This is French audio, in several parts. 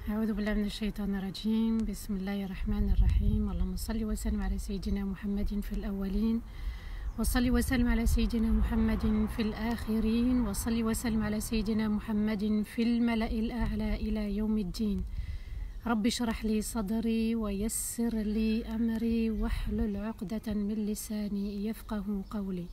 أعوذ بالله من الشيطان الرجيم. بسم الله الرحمن الرحيم. اللهم صل وسلم على سيدنا محمد في الأولين، وصل وسلم على سيدنا محمد في الآخرين، وصل وسلم على سيدنا محمد في الملأ الأعلى إلى يوم الدين. رب اشرح لي صدري ويسر لي أمري واحلل عقدة من لساني يفقه قولي.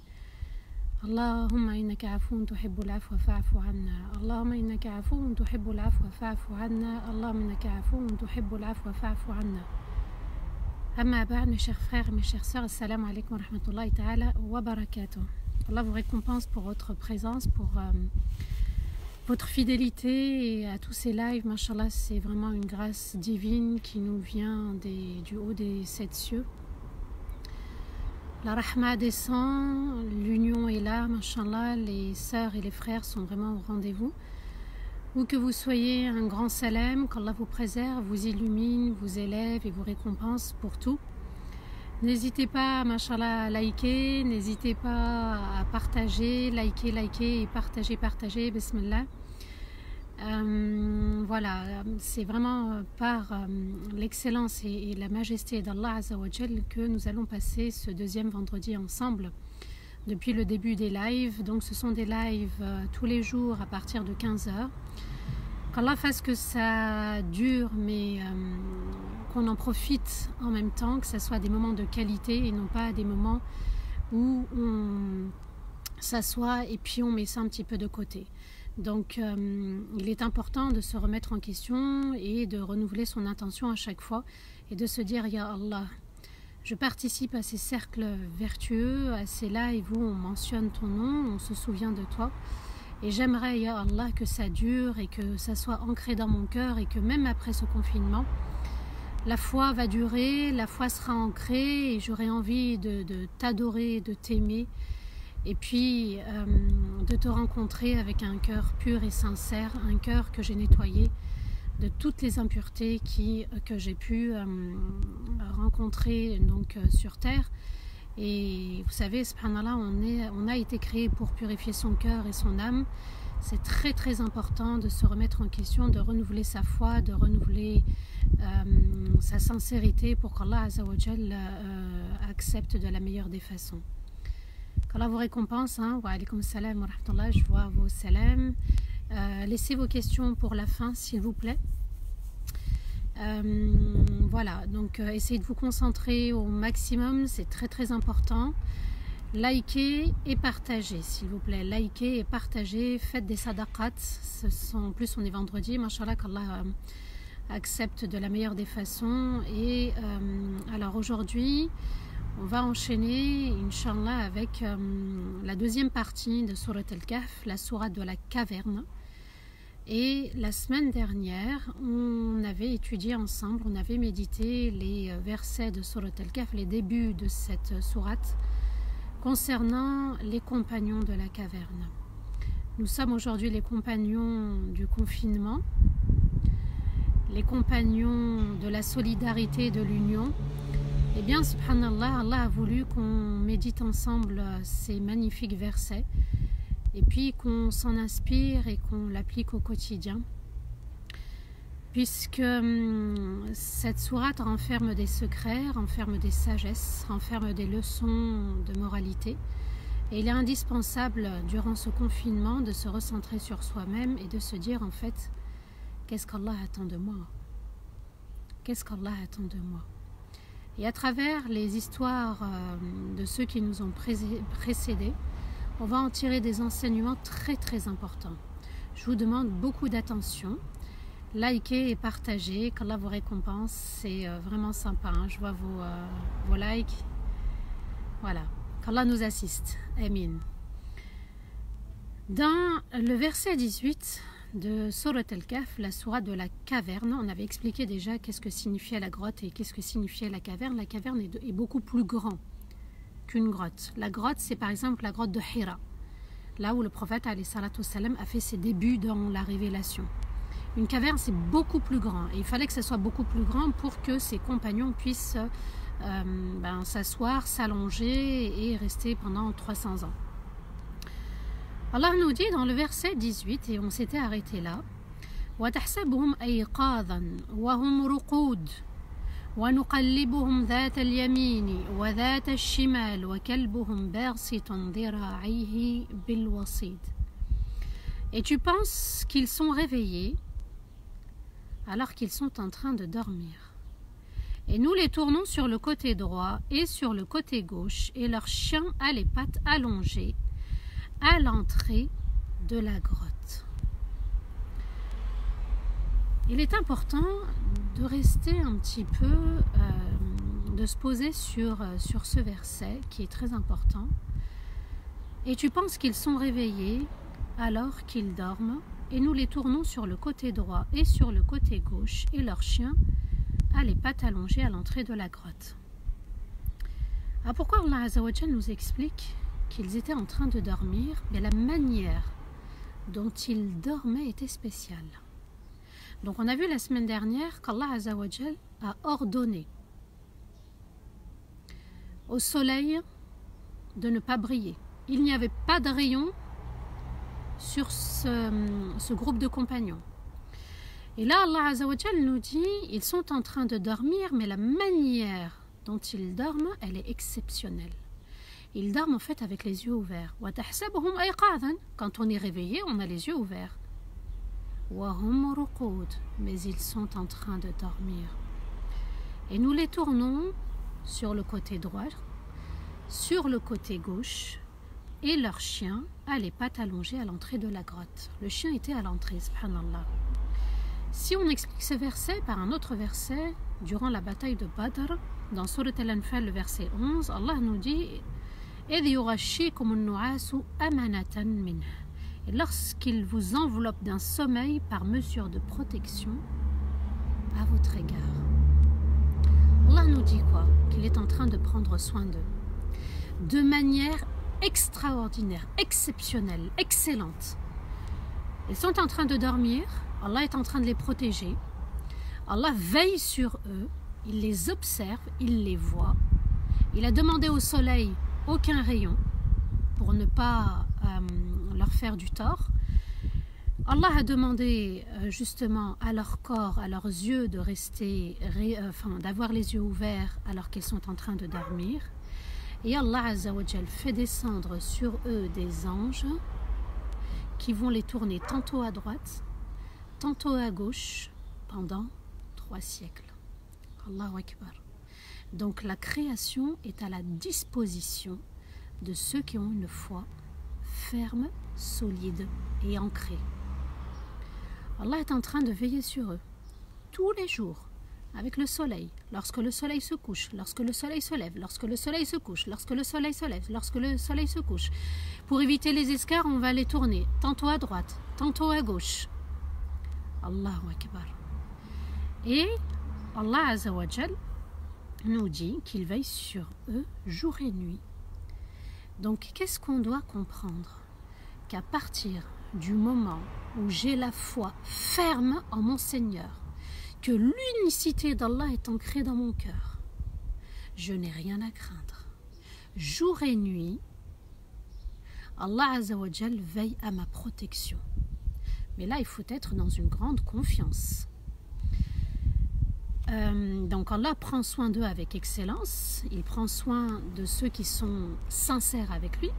اللهم إنك عفو تحب العفو فاعف عنا. اللهم إنك عفو تحب العفو فاعف عنا. اللهم إنك عفو تحب العفو فاعف عنا. أما بعد, mes chers frères et mes chères sœurs, assalamu alaikum wa rahmatullahi ta'ala wa barakatuh. Allah vous récompense pour votre présence, pour votre fidélité et à tous ces lives. Mashallah, c'est vraiment une grâce divine qui nous vient du haut des 7 cieux. La rahma descend, l'union est là, mashallah, les sœurs et les frères sont vraiment au rendez-vous. Où que vous soyez, un grand salam, qu'Allah vous préserve, vous illumine, vous élève et vous récompense pour tout. N'hésitez pas, mashallah, à liker, n'hésitez pas à partager, liker et partager, bismillah. Voilà, c'est vraiment par l'excellence et la majesté d'Allah Azza wa Jal que nous allons passer ce deuxième vendredi ensemble depuis le début des lives. Donc ce sont des lives tous les jours à partir de 15h. Qu'Allah fasse que ça dure, mais qu'on en profite en même temps, que ce soit des moments de qualité et non pas des moments où on s'assoit et puis on met ça un petit peu de côté. Donc il est important de se remettre en question et de renouveler son intention à chaque fois et de se dire Ya Allah, je participe à ces cercles vertueux, à ces lives où on mentionne ton nom, on se souvient de toi, et j'aimerais Ya Allah que ça dure et que ça soit ancré dans mon cœur et que même après ce confinement la foi va durer, la foi sera ancrée et j'aurai envie de t'adorer, de t'aimer. Et puis de te rencontrer avec un cœur pur et sincère, un cœur que j'ai nettoyé de toutes les impuretés que j'ai pu rencontrer donc, sur terre. Et vous savez, subhanallah, on a été créé pour purifier son cœur et son âme. C'est très très important de se remettre en question, de renouveler sa foi, de renouveler sa sincérité pour qu'Allah Azza wa Jal accepte de la meilleure des façons. Allah vous récompense, hein. Wa alaykoum salam wa rahmatullah, je vois vos salams. Laissez vos questions pour la fin, s'il vous plaît. Voilà, donc essayez de vous concentrer au maximum, c'est très très important. Likez et partagez, s'il vous plaît. Likez et partagez, faites des sadaqat. En plus, on est vendredi, mashallah, qu'Allah accepte de la meilleure des façons. Et alors aujourd'hui, on va enchaîner, Inch'Allah, avec la deuxième partie de Surat Al-Kahf, la sourate de la caverne. Et la semaine dernière, on avait étudié ensemble, on avait médité les versets de Surat Al-Kahf, les débuts de cette sourate, concernant les compagnons de la caverne. Nous sommes aujourd'hui les compagnons du confinement, les compagnons de la solidarité et de l'union. Eh bien, subhanallah, Allah a voulu qu'on médite ensemble ces magnifiques versets et puis qu'on s'en inspire et qu'on l'applique au quotidien, puisque cette sourate renferme des secrets, renferme des sagesses, renferme des leçons de moralité. Et il est indispensable, durant ce confinement, de se recentrer sur soi-même et de se dire, en fait, qu'est-ce qu'Allah attend de moi? Qu'est-ce qu'Allah attend de moi? Et à travers les histoires de ceux qui nous ont précédés, on va en tirer des enseignements très très importants. Je vous demande beaucoup d'attention. Likez et partagez, qu'Allah vous récompense, c'est vraiment sympa, hein. Je vois vos likes. Voilà, qu'Allah nous assiste. Amin. Dans le verset 18 de Surat Al-Kahf, la sourate de la caverne, on avait expliqué déjà qu'est-ce que signifiait la grotte et qu'est-ce que signifiait la caverne. La caverne est beaucoup plus grand qu'une grotte. La grotte, c'est par exemple la grotte de Hira, là où le prophète alayhi salatu wassalam a fait ses débuts dans la révélation. Une caverne, c'est beaucoup plus grand et il fallait que ça soit beaucoup plus grand pour que ses compagnons puissent s'asseoir, s'allonger et rester pendant 300 ans. Allah nous dit dans le verset 18, et on s'était arrêté là, وتحسبهم أيقاظا وهم رقود ونقلبهم ذات اليمين وذات الشمال وكلبهم باسط ذراعيه بالوصيد. Et tu penses qu'ils sont réveillés alors qu'ils sont en train de dormir. Et nous les tournons sur le côté droit et sur le côté gauche, et leur chien a les pattes allongées à l'entrée de la grotte. Il est important de rester un petit peu, de se poser sur ce verset qui est très important. Et tu penses qu'ils sont réveillés alors qu'ils dorment, et nous les tournons sur le côté droit et sur le côté gauche, et leur chien a les pattes allongées à l'entrée de la grotte. Alors pourquoi Allah Azza wa Jal nous explique qu'ils étaient en train de dormir? Mais la manière dont ils dormaient était spéciale. Donc on a vu la semaine dernière qu'Allah Azza wa Jal a ordonné au soleil de ne pas briller. Il n'y avait pas de rayon sur ce groupe de compagnons. Et là, Allah Azza wa Jal nous dit, ils sont en train de dormir, mais la manière dont ils dorment, elle est exceptionnelle. Ils dorment en fait avec les yeux ouverts. Quand on est réveillé, on a les yeux ouverts. Mais ils sont en train de dormir. Et nous les tournons sur le côté droit, sur le côté gauche, et leur chien a les pattes allongées à l'entrée de la grotte. Le chien était à l'entrée, subhanallah. Si on explique ce verset par un autre verset, durant la bataille de Badr, dans Surat Al-Anfal, le verset 11, Allah nous dit et lorsqu'il vous enveloppe d'un sommeil par mesure de protection à votre égard. Allah nous dit quoi? Qu'il est en train de prendre soin d'eux de manière extraordinaire, exceptionnelle, excellente. Ils sont en train de dormir, Allah est en train de les protéger, Allah veille sur eux, il les observe, il les voit. Il a demandé au soleil aucun rayon pour ne pas leur faire du tort. Allah a demandé justement à leur corps, à leurs yeux de rester, d'avoir les yeux ouverts alors qu'ils sont en train de dormir. Et Allah Azza wa Jal fait descendre sur eux des anges qui vont les tourner tantôt à droite, tantôt à gauche pendant 3 siècles. Allahu Akbar. Donc la création est à la disposition de ceux qui ont une foi ferme, solide et ancrée. Allah est en train de veiller sur eux tous les jours avec le soleil, lorsque le soleil se couche, lorsque le soleil se lève, lorsque le soleil se couche, lorsque le soleil se lève, lorsque le soleil se couche. Pour éviter les escarres, on va les tourner tantôt à droite, tantôt à gauche. Allahu Akbar. Et Allah Azza wa Jal nous dit qu'il veille sur eux jour et nuit. Donc qu'est-ce qu'on doit comprendre? Qu'à partir du moment où j'ai la foi ferme en mon Seigneur, que l'unicité d'Allah est ancrée dans mon cœur, je n'ai rien à craindre. Jour et nuit, Allah Azza wa Jal veille à ma protection. Mais là, il faut être dans une grande confiance. Donc Allah prend soin d'eux avec excellence, il prend soin de ceux qui sont sincères avec lui.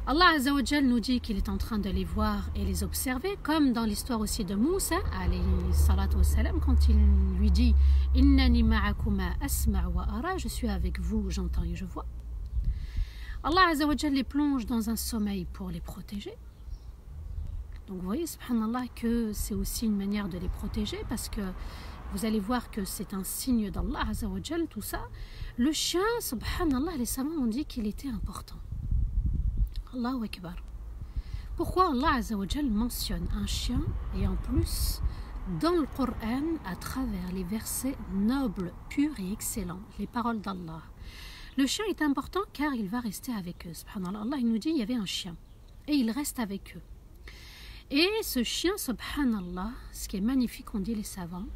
Allah Azza wa Jal nous dit qu'il est en train de les voir et les observer, comme dans l'histoire aussi de Moussa alayhi salatu wassalam, quand il lui dit Innani ma'akuma asma' wa ara, je suis avec vous, j'entends et je vois. Allah Azza wa Jal les plonge dans un sommeil pour les protéger. Donc vous voyez, subhanallah, que c'est aussi une manière de les protéger, parce que vous allez voir que c'est un signe d'Allah Azza wa Jal, tout ça. Le chien, subhanallah, les savants ont dit qu'il était important. Allahu Akbar. Pourquoi Allah Azza wa Jal mentionne un chien, et en plus dans le Coran à travers les versets nobles, purs et excellents, les paroles d'Allah? Le chien est important car il va rester avec eux. Subhanallah, Allah il nous dit il y avait un chien et il reste avec eux. Et ce chien, subhanallah, ce qui est magnifique, on dit les savants,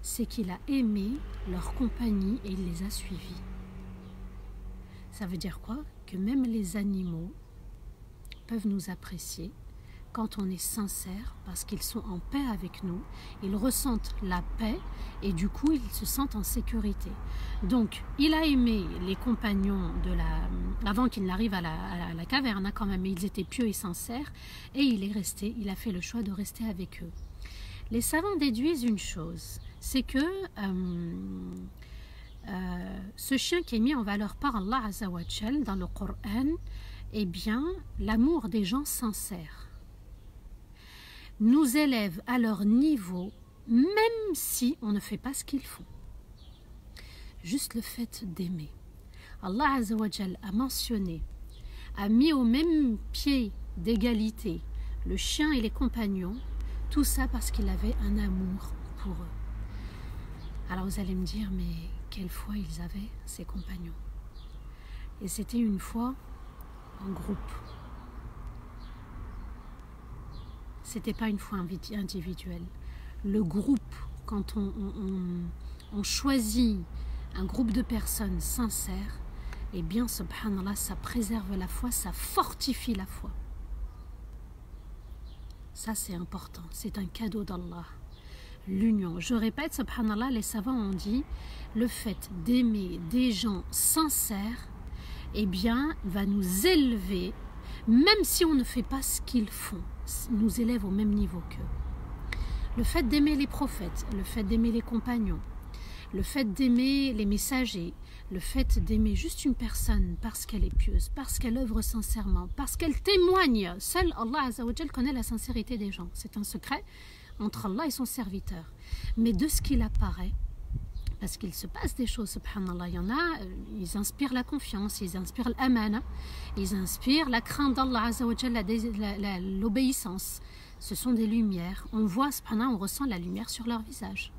c'est qu'il a aimé leur compagnie et il les a suivis. Ça veut dire quoi? Que même les animaux peuvent nous apprécier quand on est sincère, parce qu'ils sont en paix avec nous, ils ressentent la paix et du coup ils se sentent en sécurité. Donc il a aimé les compagnons avant qu'ils n'arrivent à la caverne quand même, mais ils étaient pieux et sincères, et il a fait le choix de rester avec eux. Les savants déduisent une chose, c'est que ce chien qui est mis en valeur par Allah Azza wa Jal dans le Coran, eh bien l'amour des gens sincères nous élève à leur niveau, même si on ne fait pas ce qu'ils font. Juste le fait d'aimer. Allah Azza wa Jal a mentionné, a mis au même pied d'égalité le chien et les compagnons, tout ça parce qu'il avait un amour pour eux. Alors vous allez me dire, mais quelle foi ils avaient, ces compagnons? Et c'était une foi en groupe. C'était pas une foi individuelle. Le groupe, quand on choisit un groupe de personnes sincères, eh bien, subhanallah, ça préserve la foi, ça fortifie la foi. Ça, c'est important. C'est un cadeau d'Allah. L'union. Je répète, subhanallah, les savants ont dit, le fait d'aimer des gens sincères, eh bien, va nous élever, même si on ne fait pas ce qu'ils font, nous élève au même niveau qu'eux. Le fait d'aimer les prophètes, le fait d'aimer les compagnons, le fait d'aimer les messagers, le fait d'aimer juste une personne parce qu'elle est pieuse, parce qu'elle œuvre sincèrement, parce qu'elle témoigne, seul Allah Azza wa Jal connaît la sincérité des gens. C'est un secret entre Allah et son serviteur. Mais de ce qu'il apparaît, parce qu'il se passe des choses, subhanallah, il y en a, ils inspirent la confiance, ils inspirent l'amana, ils inspirent la crainte d'Allah Azza wa Jal, l'obéissance. Ce sont des lumières. On voit, subhanallah, on ressent la lumière sur leur visage.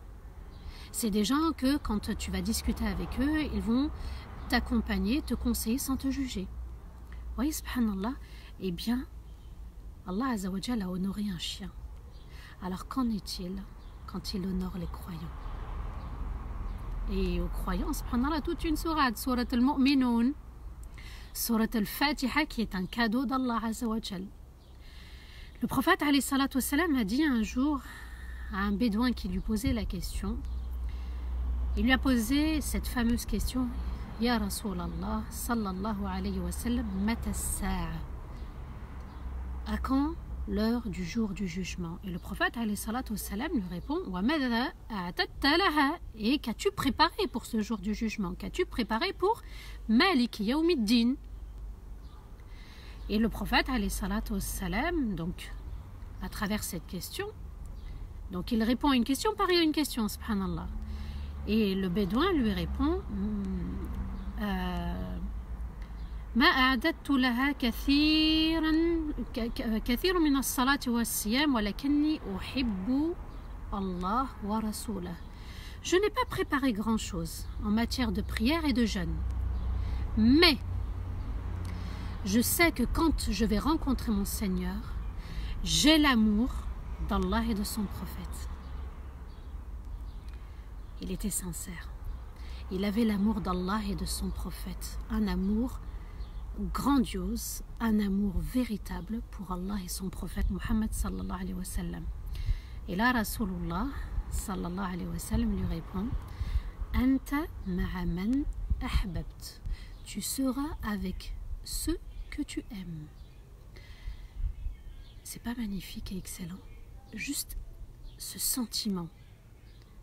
C'est des gens que, quand tu vas discuter avec eux, ils vont t'accompagner, te conseiller sans te juger. Vous voyez, subhanallah, eh bien, Allah Azza wa Jal a honoré un chien. Alors qu'en est-il quand il honore les croyants? Et aux croyants, subhanallah, toute une sourate, sourate al-Mu'minun, sourate al-Fatiha, qui est un cadeau d'Allah Azza wa Jal. Le prophète alayhi salatu wassalam a dit un jour à un bédouin qui lui posait la question, il lui a posé cette fameuse question, Ya Rasulallah, sallallahu alayhi wa sallam, mata as-sa'a? À quand l'heure du jour du jugement? Et le prophète alayhi salatu wassalam lui répond, wa madha a'tadta laha? Et qu'as-tu préparé pour ce jour du jugement? Qu'as-tu préparé pour Malik Yawmiddin? Et le prophète alayhi salatu wassalam, donc à travers cette question, donc il répond à une question par une question, subhanallah. Et le bédouin lui répond, ما أعددت لها كثير من الصلاة والصيام ولكني أحب الله ورسوله. Je n'ai pas préparé grand-chose en matière de prière et de jeûne, mais je sais que quand je vais rencontrer mon Seigneur, j'ai l'amour d'Allah et de son prophète. Il était sincère. Il avait l'amour d'Allah et de son prophète. Un amour grandiose, un amour véritable pour Allah et son prophète Muhammad sallallahu alayhi wa sallam. Et là, Rasulullah sallallahu alayhi wa sallam lui répond, Anta ma'a man ahbabt. Tu seras avec ceux que tu aimes. C'est pas magnifique et excellent? Juste ce sentiment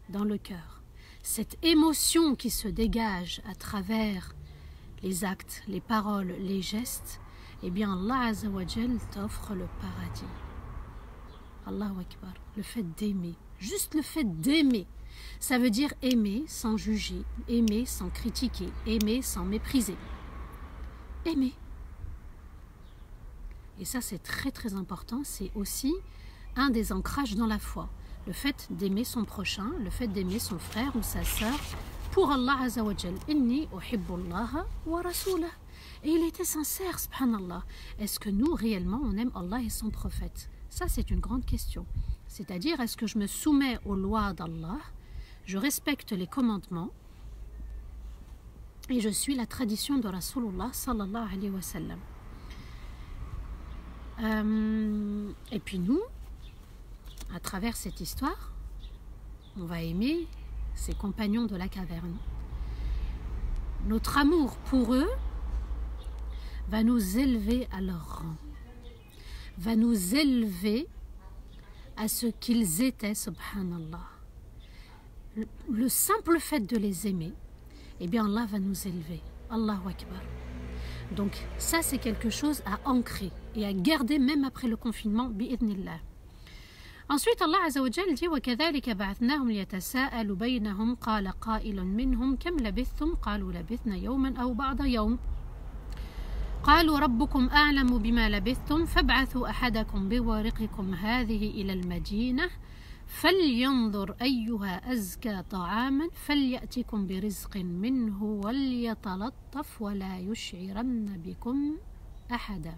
dans le cœur, cette émotion qui se dégage à travers les actes, les paroles, les gestes, eh bien Allah Azza wa Jal t'offre le paradis. Allahu Akbar, le fait d'aimer, juste le fait d'aimer, ça veut dire aimer sans juger, aimer sans critiquer, aimer sans mépriser. Aimer. Et ça c'est très très important, c'est aussi un des ancrages dans la foi. Le fait d'aimer son prochain, le fait d'aimer son frère ou sa sœur pour Allah Azza wa Jal. Inni uhibbullaha wa rasulah. Et il était sincère, subhanallah. Est-ce que nous, réellement, on aime Allah et son prophète? Ça, c'est une grande question. C'est-à-dire, est-ce que je me soumets aux lois d'Allah, je respecte les commandements et je suis la tradition de Rasulullah sallallahu alayhi wa sallam? Et puis nous, à travers cette histoire, on va aimer ces compagnons de la caverne. Notre amour pour eux va nous élever à leur rang, va nous élever à ce qu'ils étaient, subhanallah. Le simple fait de les aimer, eh bien Allah va nous élever. Allahu Akbar. Donc ça c'est quelque chose à ancrer et à garder même après le confinement, bi'idhnillah. Ensuite Allah Azza wa Jal dit وَكَذَلِكَ بَعَثْنَاهُمْ لِيَتَسَاءَلُوا بَيْنَهُمْ قَالَ قَائِلٌ مِّنْهُمْ كَمْ لَبِثْتُمْ قَالُوا لَبِثْنَا يَوْمًا أَوْ بَعْضَ يَوْمٍ قالوا ربكم أعلم بما لبثتم فابعثوا أحدكم بورقكم هذه إلى المدينة فلينظر أيها أزكى طعاما فليأتكم برزق منه وليتلطف ولا يشعرن بكم أحدا.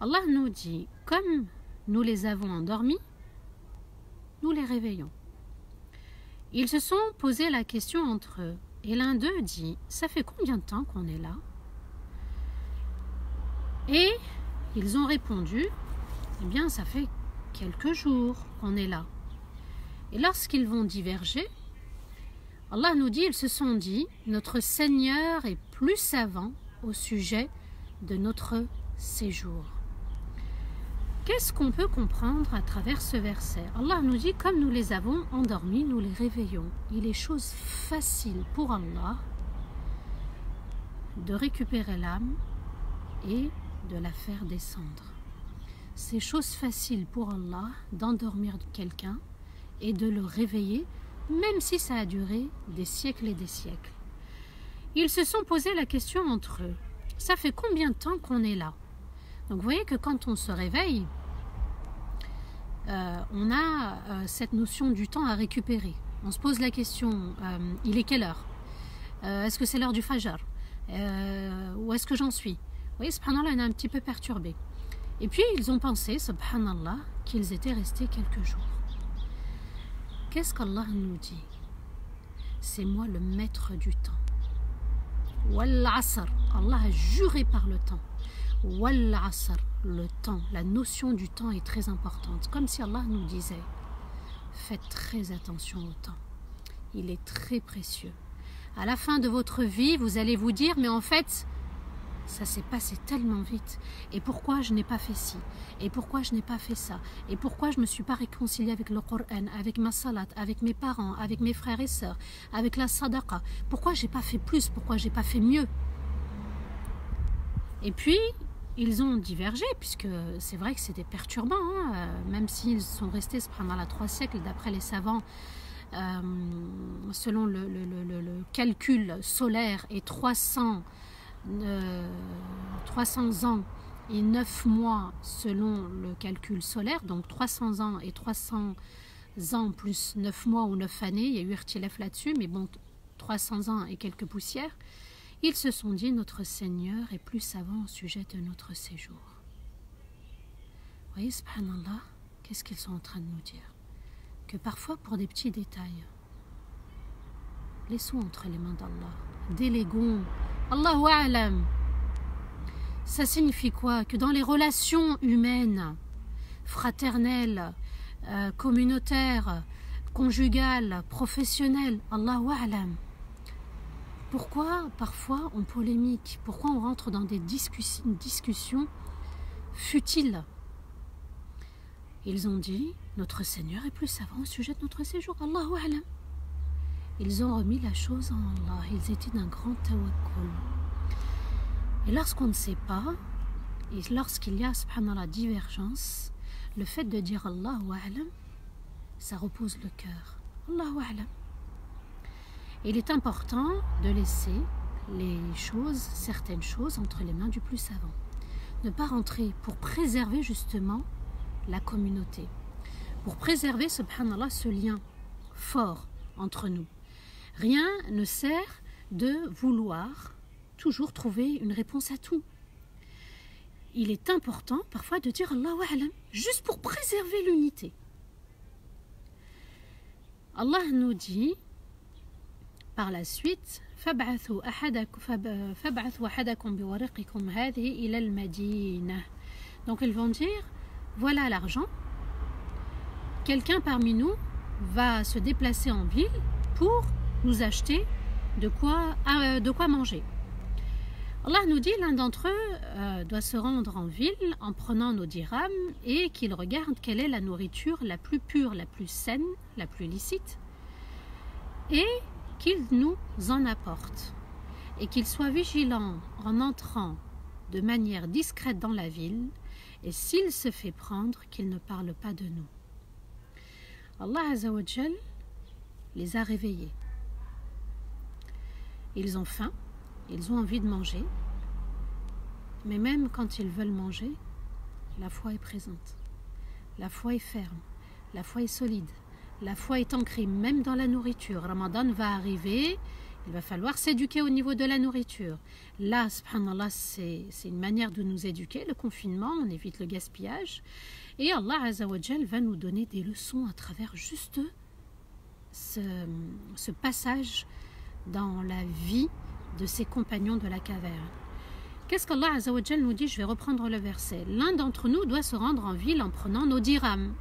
Allah nous dit, comme nous les avons endormis, nous les réveillons. Ils se sont posé la question entre eux et l'un d'eux dit, ça fait combien de temps qu'on est là? Et ils ont répondu, eh bien ça fait quelques jours qu'on est là. Et lorsqu'ils vont diverger, Allah nous dit, ils se sont dit, notre Seigneur est plus savant au sujet de notre séjour. Qu'est-ce qu'on peut comprendre à travers ce verset? Allah nous dit, comme nous les avons endormis, nous les réveillons. Il est chose facile pour Allah de récupérer l'âme et de la faire descendre. C'est chose facile pour Allah d'endormir quelqu'un et de le réveiller, même si ça a duré des siècles et des siècles. Ils se sont posé la question entre eux. Ça fait combien de temps qu'on est là? Donc vous voyez que quand on se réveille, on a cette notion du temps à récupérer. On se pose la question, il est quelle heure? Est-ce que c'est l'heure du Fajr? Où est-ce que j'en suis? Vous voyez, subhanallah, on est un petit peu perturbé. Et puis ils ont pensé, subhanallah, qu'ils étaient restés quelques jours. Qu'est-ce qu'Allah nous dit? C'est moi le maître du temps. Wal asr, Allah a juré par le temps. Wal asr, le temps, la notion du temps est très importante. Comme si Allah nous disait, faites très attention au temps. Il est très précieux. À la fin de votre vie, vous allez vous dire, mais en fait, ça s'est passé tellement vite. Et pourquoi je n'ai pas fait ci? Et pourquoi je n'ai pas fait ça? Et pourquoi je ne me suis pas réconciliée avec le Coran, avec ma salat, avec mes parents, avec mes frères et sœurs, avec la sadaqa? Pourquoi j'ai pas fait plus? Pourquoi j'ai pas fait mieux? Et puis, ils ont divergé, puisque c'est vrai que c'était perturbant, hein, même s'ils sont restés pendant 3 siècles, d'après les savants, selon le calcul solaire, et 300 ans et 9 mois selon le calcul solaire, donc 300 ans et 300 ans plus 9 mois ou 9 années, il y a eu irtilaf là-dessus, mais bon, 300 ans et quelques poussières, ils se sont dit, notre Seigneur est plus savant au sujet de notre séjour. Vous voyez, subhanallah, qu'est-ce qu'ils sont en train de nous dire? Que parfois, pour des petits détails, laissons entre les mains d'Allah, déléguons. Allahu a'lam. Ça signifie quoi? Que dans les relations humaines, fraternelles, communautaires, conjugales, professionnelles, Allahu a'lam. Pourquoi parfois on polémique? Pourquoi on rentre dans des discussions futiles? Ils ont dit, notre Seigneur est plus savant au sujet de notre séjour. Allahu a'lam. Ils ont remis la chose en Allah. Ils étaient d'un grand tawakkul. Et lorsqu'on ne sait pas, et lorsqu'il y a, subhanallah, divergence, le fait de dire Allahu a'lam, ça repose le cœur. Allahu a'lam. Il est important de laisser les choses, certaines choses, entre les mains du plus savant. Ne pas rentrer pour préserver justement la communauté. Pour préserver, subhanallah, ce lien fort entre nous. Rien ne sert de vouloir toujours trouver une réponse à tout. Il est important parfois de dire Allahu a'lam, juste pour préserver l'unité. Allah nous dit par la suite, Donc ils vont dire, voilà l'argent, quelqu'un parmi nous va se déplacer en ville pour nous acheter de quoi manger. Allah nous dit, l'un d'entre eux doit se rendre en ville en prenant nos dirhams et qu'il regarde quelle est la nourriture la plus pure, la plus saine, la plus licite et qu'il nous en apporte et qu'il soit vigilant en entrant de manière discrète dans la ville et s'il se fait prendre, qu'il ne parle pas de nous. Allah Azza wa Jal les a réveillés. Ils ont faim, ils ont envie de manger, mais même quand ils veulent manger, la foi est présente, la foi est ferme, la foi est solide, la foi est ancrée même dans la nourriture. Ramadan va arriver, il va falloir s'éduquer au niveau de la nourriture. Là, subhanallah, c'est une manière de nous éduquer, le confinement, on évite le gaspillage. Et Allah Azza wa Jal va nous donner des leçons à travers juste ce passage dans la vie de ses compagnons de la caverne. Qu'est-ce qu'Allah Azza wa Jal nous dit? Je vais reprendre le verset. L'un d'entre nous doit se rendre en ville en prenant nos dirhams.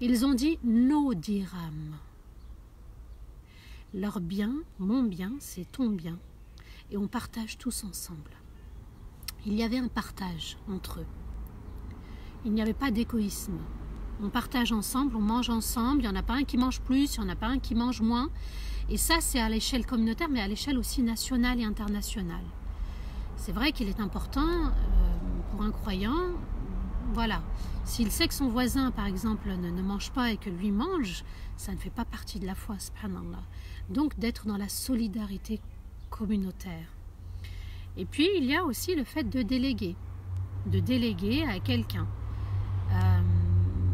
Ils ont dit nos dirhams. Leur bien, mon bien, c'est ton bien. Et on partage tous ensemble. Il y avait un partage entre eux. Il n'y avait pas d'égoïsme. On partage ensemble, on mange ensemble. Il n'y en a pas un qui mange plus, il n'y en a pas un qui mange moins. Et ça, c'est à l'échelle communautaire, mais à l'échelle aussi nationale et internationale. C'est vrai qu'il est important pour un croyant, voilà, s'il sait que son voisin, par exemple, ne mange pas et que lui mange, ça ne fait pas partie de la foi, subhanallah. Donc, d'être dans la solidarité communautaire. Et puis, il y a aussi le fait de déléguer à quelqu'un.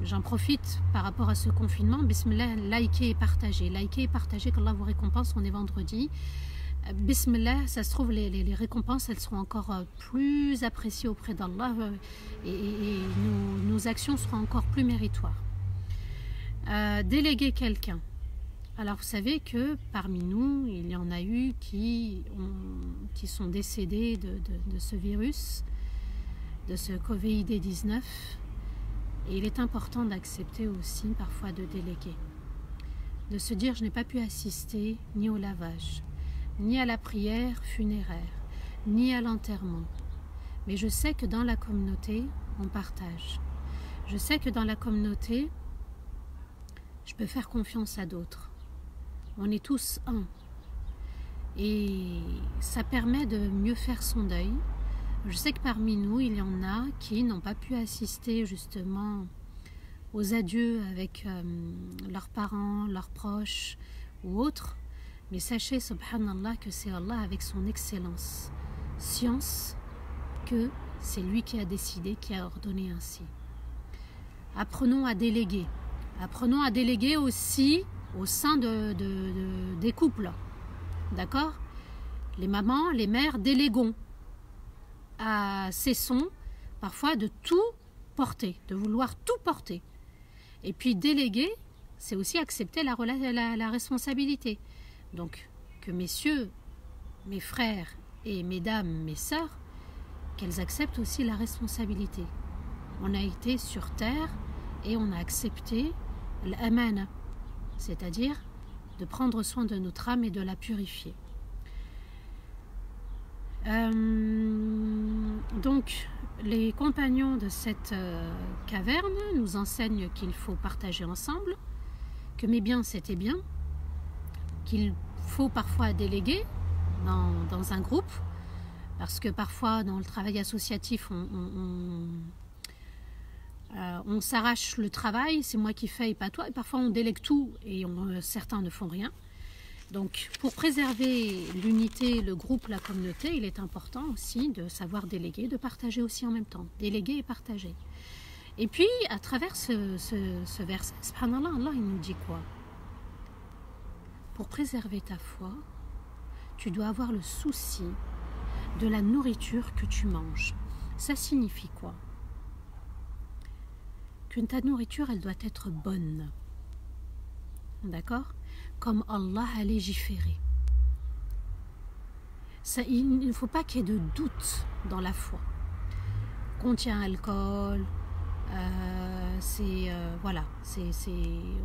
J'en profite par rapport à ce confinement. Bismillah, likez et partagez. Likez et partagez, qu'Allah vous récompense. On est vendredi. Bismillah, ça se trouve, les récompenses, elles seront encore plus appréciées auprès d'Allah et nos actions seront encore plus méritoires. Déléguer quelqu'un. Alors, vous savez que parmi nous, il y en a eu qui sont décédés de ce virus, de ce Covid-19. Et il est important d'accepter aussi parfois de déléguer. De se dire, je n'ai pas pu assister ni au lavage, ni à la prière funéraire, ni à l'enterrement. Mais je sais que dans la communauté, on partage. Je sais que dans la communauté, je peux faire confiance à d'autres. On est tous un. Et ça permet de mieux faire son deuil. Je sais que parmi nous, il y en a qui n'ont pas pu assister justement aux adieux avec leurs parents, leurs proches ou autres. Mais sachez, subhanallah, que c'est Allah avec son excellence, science, que c'est lui qui a décidé, qui a ordonné ainsi. Apprenons à déléguer. Apprenons à déléguer aussi au sein des couples. D'accord? Les mamans, les mères, déléguons. Cessons parfois de tout porter, de vouloir tout porter. Et puis déléguer, c'est aussi accepter la responsabilité. Donc que messieurs, mes frères et mesdames, mes sœurs, qu'elles acceptent aussi la responsabilité. On a été sur terre et on a accepté l'amana, c'est-à-dire de prendre soin de notre âme et de la purifier. Donc, les compagnons de cette caverne nous enseignent qu'il faut partager ensemble, que mes biens c'était bien, qu'il faut parfois déléguer dans un groupe, parce que parfois dans le travail associatif on s'arrache le travail, c'est moi qui fais et pas toi, et parfois on délègue tout et certains ne font rien. Donc, pour préserver l'unité, le groupe, la communauté, il est important aussi de savoir déléguer, de partager aussi en même temps. Déléguer et partager. Et puis, à travers ce verset, subhanallah, Allah, il nous dit quoi? Pour préserver ta foi, tu dois avoir le souci de la nourriture que tu manges. Ça signifie quoi? Que ta nourriture, elle doit être bonne. D'accord? Comme Allah a légiféré. Ça, il ne faut pas qu'il y ait de doute dans la foi. contient alcool, voilà,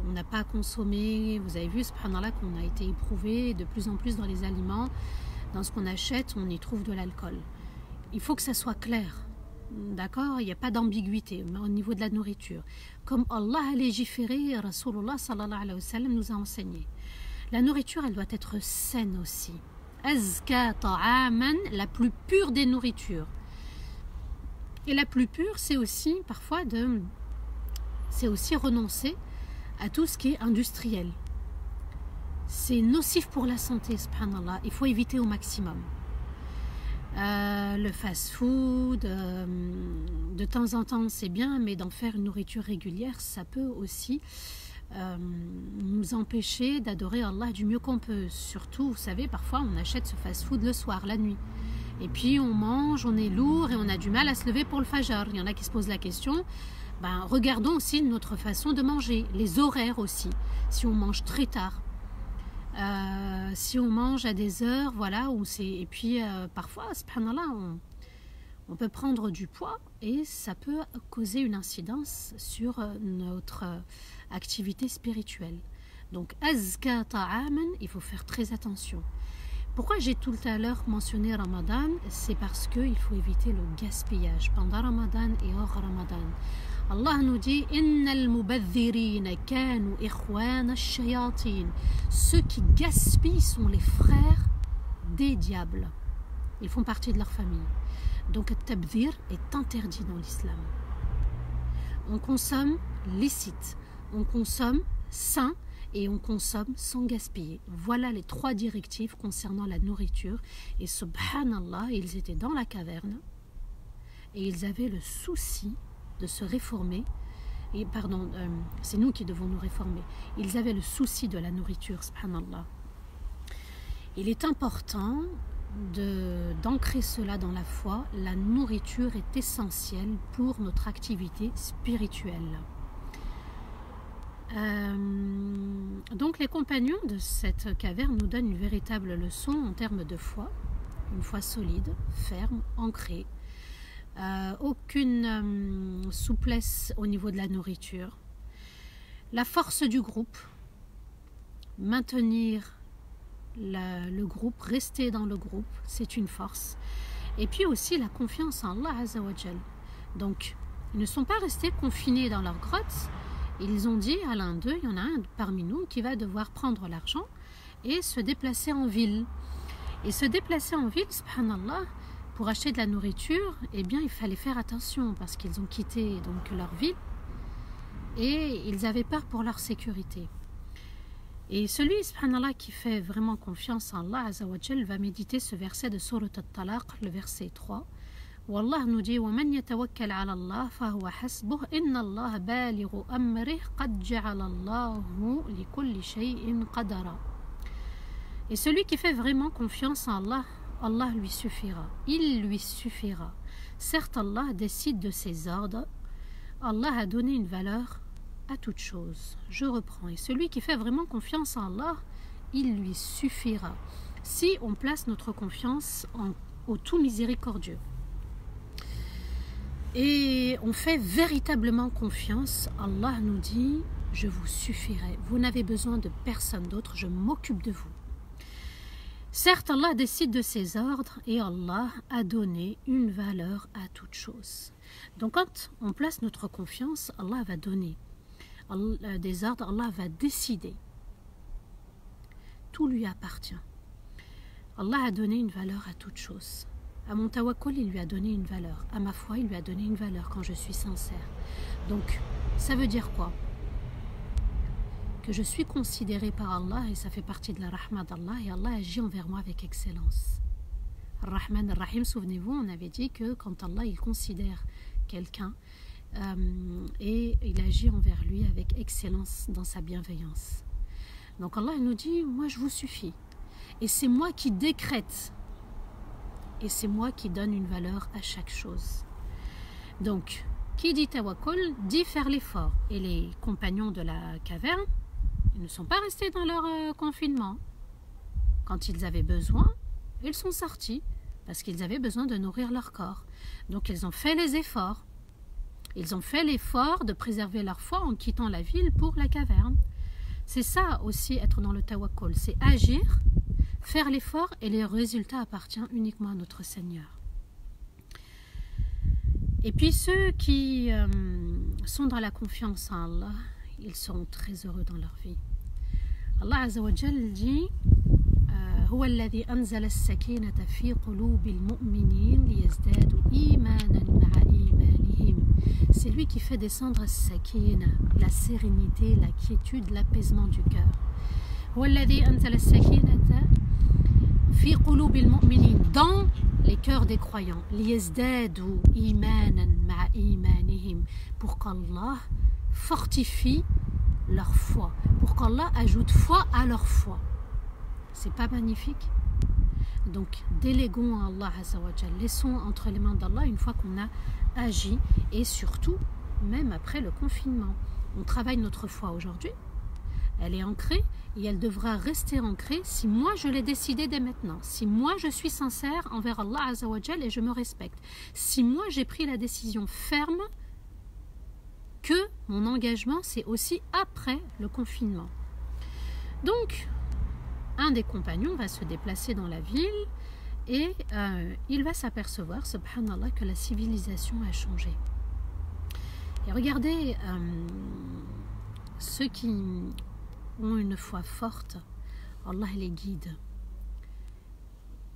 on n'a pas consommé. Vous avez vu, subhanallah, qu'on a été éprouvé de plus en plus dans les aliments. Dans ce qu'on achète, on y trouve de l'alcool. Il faut que ça soit clair. D'accord, il n'y a pas d'ambiguïté au niveau de la nourriture. Comme Allah a légiféré, Rasulullah sallallahu alayhi wa sallam nous a enseigné. La nourriture, elle doit être saine aussi. Azka ta'aman, la plus pure des nourritures. Et la plus pure, c'est aussi parfois renoncer à tout ce qui est industriel. C'est nocif pour la santé, subhanallah. Il faut éviter au maximum. Le fast-food, de temps en temps c'est bien, mais d'en faire une nourriture régulière, ça peut aussi nous empêcher d'adorer Allah du mieux qu'on peut. Surtout, vous savez, parfois on achète ce fast-food le soir, la nuit, et puis on mange, on est lourd et on a du mal à se lever pour le fajr. Il y en a qui se posent la question, regardons aussi notre façon de manger, les horaires aussi, si on mange très tard. Si on mange à des heures, voilà, et puis parfois, subhanallah, on peut prendre du poids et ça peut causer une incidence sur notre activité spirituelle. Donc, azka ta'aman, il faut faire très attention. Pourquoi j'ai tout à l'heure mentionné Ramadan? C'est parce qu'il faut éviter le gaspillage pendant Ramadan et hors Ramadan. Allah nous dit Innal mubadhirina kanu ikhwana ash-shayatin. Ceux qui gaspillent sont les frères des diables. Ils font partie de leur famille. Donc le tabdhir est interdit dans l'islam. On consomme licite, on consomme sain et on consomme sans gaspiller. Voilà les 3 directives concernant la nourriture. Et subhanallah, ils étaient dans la caverne et ils avaient le souci de se réformer. Et c'est nous qui devons nous réformer. Ils avaient le souci de la nourriture, subhanallah. Il est important d'ancrer cela dans la foi. La nourriture est essentielle pour notre activité spirituelle. Donc les compagnons de cette caverne nous donnent une véritable leçon en termes de foi, une foi solide, ferme, ancrée. Aucune souplesse au niveau de la nourriture. La force du groupe, maintenir le groupe, rester dans le groupe, c'est une force. Et puis aussi la confiance en Allah Azza wa Jal. Donc, ils ne sont pas restés confinés dans leur grotte. Ils ont dit à l'un d'eux, il y en a un parmi nous qui va devoir prendre l'argent et se déplacer en ville. Et se déplacer en ville, subhanallah, pour acheter de la nourriture, eh bien, il fallait faire attention parce qu'ils ont quitté donc leur ville et ils avaient peur pour leur sécurité. Et celui, subhanallah, qui fait vraiment confiance en Allah Azza wa Jal va méditer ce verset de Surat At-Talaq, le verset 3, où Allah nous dit وَمَنْ يَتَوَكَّلْ عَلَى اللَّهِ فَهُوَ حَسْبُهُ إِنَّ اللَّهَ بَالِغُ أَمْرِهِ قَدْ جَعَلَ اللَّهُ لِكُلِّ شَيْءٍ قَدَرًا. Et celui qui fait vraiment confiance en Allah, Allah lui suffira. Il lui suffira. Certes, Allah décide de ses ordres. Allah a donné une valeur à toute chose. Je reprends. Et celui qui fait vraiment confiance en Allah, il lui suffira. Si on place notre confiance au tout miséricordieux. Et on fait véritablement confiance, Allah nous dit, je vous suffirai. Vous n'avez besoin de personne d'autre, je m'occupe de vous. Certes, Allah décide de ses ordres et Allah a donné une valeur à toute chose. Donc quand on place notre confiance, Allah va donner des ordres, Allah va décider. Tout lui appartient. Allah a donné une valeur à toute chose. À mon tawakkul, il lui a donné une valeur. À ma foi, il lui a donné une valeur quand je suis sincère. Donc, ça veut dire quoi? Que je suis considérée par Allah et ça fait partie de la rahma d'Allah et Allah agit envers moi avec excellence. Ar-Rahman Ar-Rahim, souvenez-vous, on avait dit que quand Allah il considère quelqu'un et il agit envers lui avec excellence dans sa bienveillance. Donc Allah il nous dit, moi je vous suffis. Et c'est moi qui décrète. Et c'est moi qui donne une valeur à chaque chose. Donc, qui dit tawakkul, dit faire l'effort. Et les compagnons de la caverne, ils ne sont pas restés dans leur confinement. Quand ils avaient besoin, ils sont sortis parce qu'ils avaient besoin de nourrir leur corps. Donc ils ont fait les efforts. Ils ont fait l'effort de préserver leur foi en quittant la ville pour la caverne. C'est ça aussi être dans le tawakkul, c'est agir, faire l'effort et le résultat appartient uniquement à notre Seigneur. Et puis ceux qui sont dans la confiance en Allah, ils seront très heureux dans leur vie. Allah Azza wa Jal dit هو الذي أنزل السكينة في قلوب المؤمنين ليزدادوا إيمانا مع إيمانهم. C'est lui qui fait descendre السكينة, la sérénité, la quiétude, l'apaisement du cœur. هو الذي أنزل السكينة في قلوب المؤمنين, dans les cœurs des croyants, ليزدادوا إيمانا مع إيمانهم, pour qu'Allah fortifie leur foi, pour qu'Allah ajoute foi à leur foi. C'est pas magnifique? Donc déléguons à Allah Azza wa Jal, laissons entre les mains d'Allah une fois qu'on a agi, et surtout même après le confinement. On travaille notre foi aujourd'hui, elle est ancrée et elle devra rester ancrée si moi je l'ai décidé dès maintenant, si moi je suis sincère envers Allah Azza wa Jal et je me respecte, si moi j'ai pris la décision ferme que mon engagement c'est aussi après le confinement. Donc un des compagnons va se déplacer dans la ville et il va s'apercevoir, subhanallah, que la civilisation a changé. Et regardez, ceux qui ont une foi forte, Allah les guide.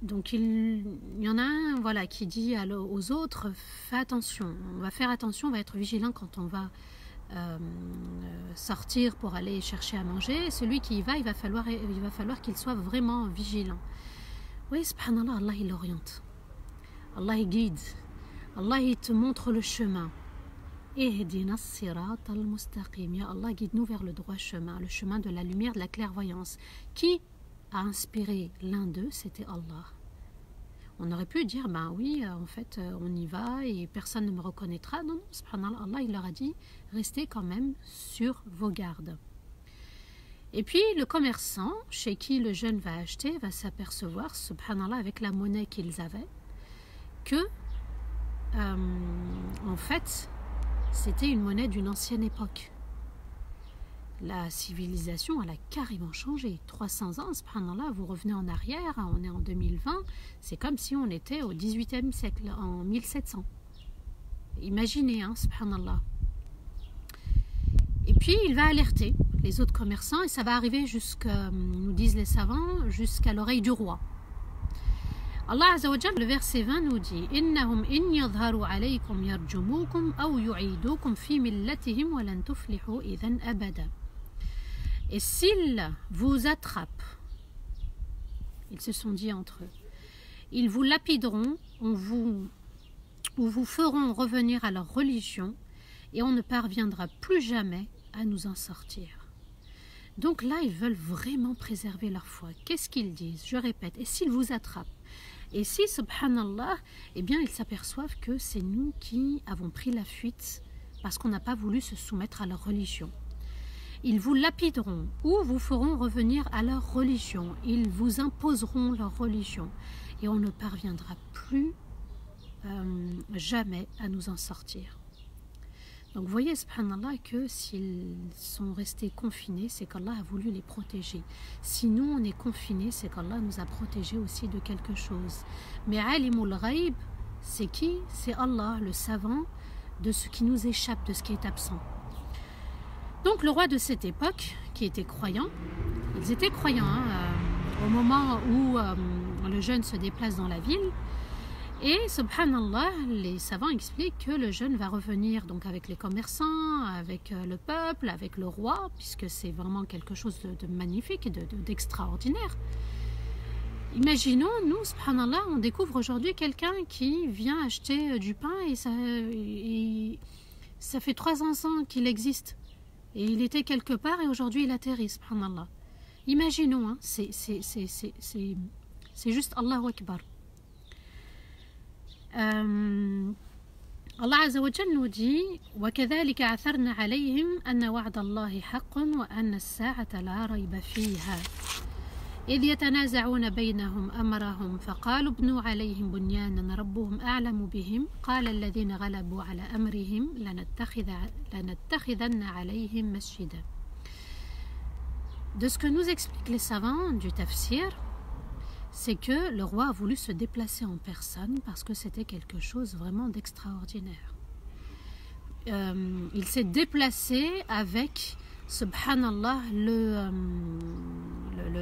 Donc il y en a un, voilà, qui dit aux autres, fais attention, on va faire attention, on va être vigilant quand on va sortir pour aller chercher à manger. Et celui qui y va, il va falloir qu'il soit vraiment vigilant. Oui, subhanallah, Allah il oriente, Allah il guide, Allah il te montre le chemin. Ihdina as-sirat al-mustaqim, ya Allah, guide-nous vers le droit chemin, le chemin de la lumière, de la clairvoyance. Qui a inspiré l'un d'eux? C'était Allah. On aurait pu dire, ben oui, en fait, on y va et personne ne me reconnaîtra. Non, non, subhanallah, Allah, il leur a dit, restez quand même sur vos gardes. Et puis, le commerçant, chez qui le jeune va acheter, va s'apercevoir, subhanallah, avec la monnaie qu'ils avaient, que, en fait, c'était une monnaie d'une ancienne époque. La civilisation, elle a carrément changé. 300 ans, subhanallah, vous revenez en arrière, on est en 2020, c'est comme si on était au 18e siècle, en 1700. Imaginez, hein, subhanallah. Et puis, il va alerter les autres commerçants, et ça va arriver jusqu'à, nous disent les savants, jusqu'à l'oreille du roi. Allah Azza wa Jal, le verset 20 nous dit Innahum in yadharu alaykum yarjumukum aw yu'idukum fi millatihim wa lan tuflihu idhan abada. Et s'ils vous attrapent, ils se sont dit entre eux, ils vous lapideront, ou vous feront revenir à leur religion, et on ne parviendra plus jamais à nous en sortir. Donc là, ils veulent vraiment préserver leur foi. Qu'est-ce qu'ils disent? Je répète, et s'ils vous attrapent? Et si, subhanallah, eh bien, ils s'aperçoivent que c'est nous qui avons pris la fuite parce qu'on n'a pas voulu se soumettre à leur religion. Ils vous lapideront ou vous feront revenir à leur religion. Ils vous imposeront leur religion et on ne parviendra plus jamais à nous en sortir. Donc vous voyez, subhanallah, que s'ils sont restés confinés, c'est qu'Allah a voulu les protéger. Si nous, on est confinés, c'est qu'Allah nous a protégés aussi de quelque chose. Mais alimul ghaib, c'est qui? C'est Allah, le savant de ce qui nous échappe, de ce qui est absent. Donc le roi de cette époque, qui était croyant, ils étaient croyants, hein, au moment où le jeune se déplace dans la ville. Et subhanallah, les savants expliquent que le jeune va revenir donc avec les commerçants, avec le peuple, avec le roi, puisque c'est vraiment quelque chose de magnifique et d'extraordinaire. Imaginons, nous, subhanallah, on découvre aujourd'hui quelqu'un qui vient acheter du pain et ça fait 300 ans qu'il existe. Et il était quelque part et aujourd'hui il atterrit, subhanallah. Imaginons, hein, c'est juste Allahu Akbar. Allah Azza wa Jal nous dit وَكَذَلِكَ عَثَرْنَا عَلَيْهِمْ أَنَّ وَعْدَ اللَّهِ حَقٌّ وَأَنَّ السَّاعَةَ لَا رَيْبَ فِيهَا. إذ يتنازعون بينهم أمرهم فقالوا ابنوا عليهم بنيانا ربهم أعلم بهم قال الذين غلبوا على أمرهم لنتخذن عليهم مسجدا. De ce que nous expliquent les savants du tafsir, c'est que le roi a voulu se déplacer en personne parce que c'était quelque chose vraiment d'extraordinaire. Il s'est déplacé avec, subhanallah, le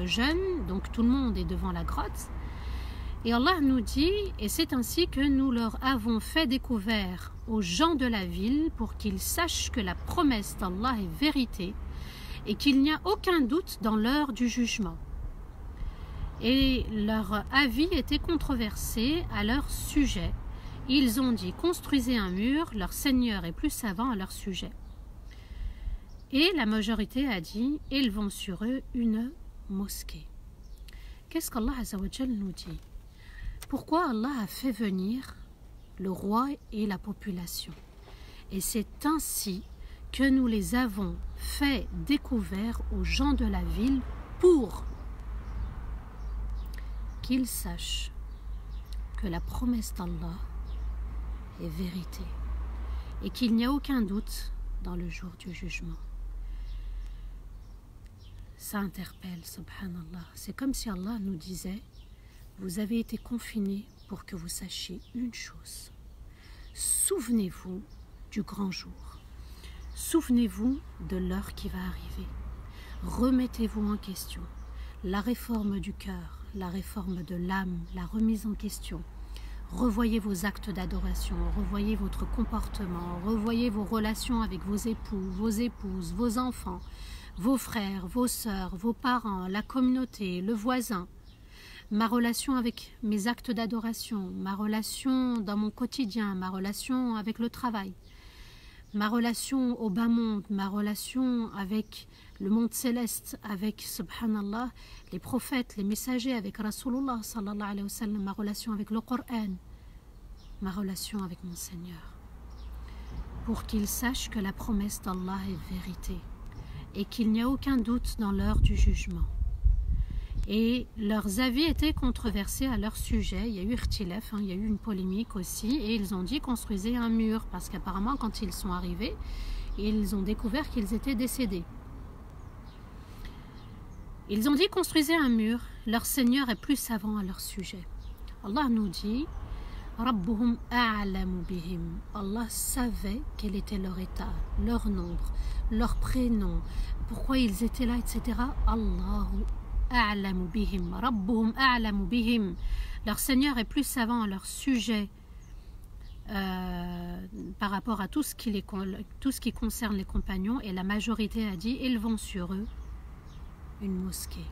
jeûne, donc tout le monde est devant la grotte. Et Allah nous dit, et c'est ainsi que nous leur avons fait découvert aux gens de la ville pour qu'ils sachent que la promesse d'Allah est vérité et qu'il n'y a aucun doute dans l'heure du jugement. Et leur avis était controversé à leur sujet. Ils ont dit, construisez un mur, leur Seigneur est plus savant à leur sujet. Et la majorité a dit, élevons sur eux une mosquée. Qu'est-ce qu'Allah Azza wa Jal nous dit? Pourquoi Allah a fait venir le roi et la population? Et c'est ainsi que nous les avons fait découvert aux gens de la ville pour qu'ils sachent que la promesse d'Allah est vérité et qu'il n'y a aucun doute dans le jour du jugement. Ça interpelle, subhanallah. C'est comme si Allah nous disait, vous avez été confinés pour que vous sachiez une chose. Souvenez-vous du grand jour. Souvenez-vous de l'heure qui va arriver. Remettez-vous en question. La réforme du cœur, la réforme de l'âme, la remise en question. Revoyez vos actes d'adoration, revoyez votre comportement, revoyez vos relations avec vos époux, vos épouses, vos enfants, vos frères, vos sœurs, vos parents, la communauté, le voisin. Ma relation avec mes actes d'adoration, ma relation dans mon quotidien, ma relation avec le travail, ma relation au bas monde, ma relation avec le monde céleste, avec, subhanallah, les prophètes, les messagers, avec Rasulullah, sallallahu alayhi wa sallam, ma relation avec le Coran, ma relation avec mon Seigneur, pour qu'ils sachent que la promesse d'Allah est vérité et qu'il n'y a aucun doute dans l'heure du jugement. Et leurs avis étaient controversés à leur sujet. Il y a eu irtilaf, il y a eu une polémique aussi, et ils ont dit construisez un mur, parce qu'apparemment quand ils sont arrivés, ils ont découvert qu'ils étaient décédés. Ils ont dit construisez un mur, leur Seigneur est plus savant à leur sujet. Allah nous dit Rabbuhum a'lamu bihim. Allah savait quel était leur état, leur nombre, leur prénom, pourquoi ils étaient là, etc. Allahu a'lamu bihim, Rabbuhum a'lamu bihim. Leur Seigneur est plus savant à leur sujet par rapport à tout ce qui concerne les compagnons, et la majorité a dit élevons sur eux une mosquée.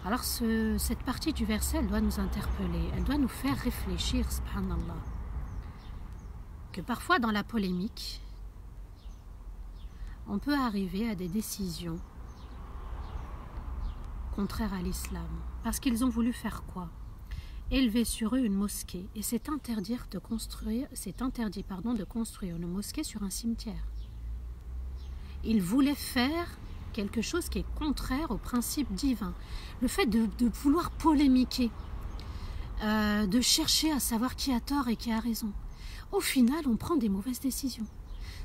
Alors cette partie du verset, elle doit nous interpeller, elle doit nous faire réfléchir, subhanallah, que parfois dans la polémique, on peut arriver à des décisions contraires à l'islam, parce qu'ils ont voulu faire quoi? Élever sur eux une mosquée, et c'est interdit de construire une mosquée sur un cimetière. Ils voulaient faire quelque chose qui est contraire au principe divin. Le fait de vouloir polémiquer, de chercher à savoir qui a tort et qui a raison. Au final, on prend des mauvaises décisions.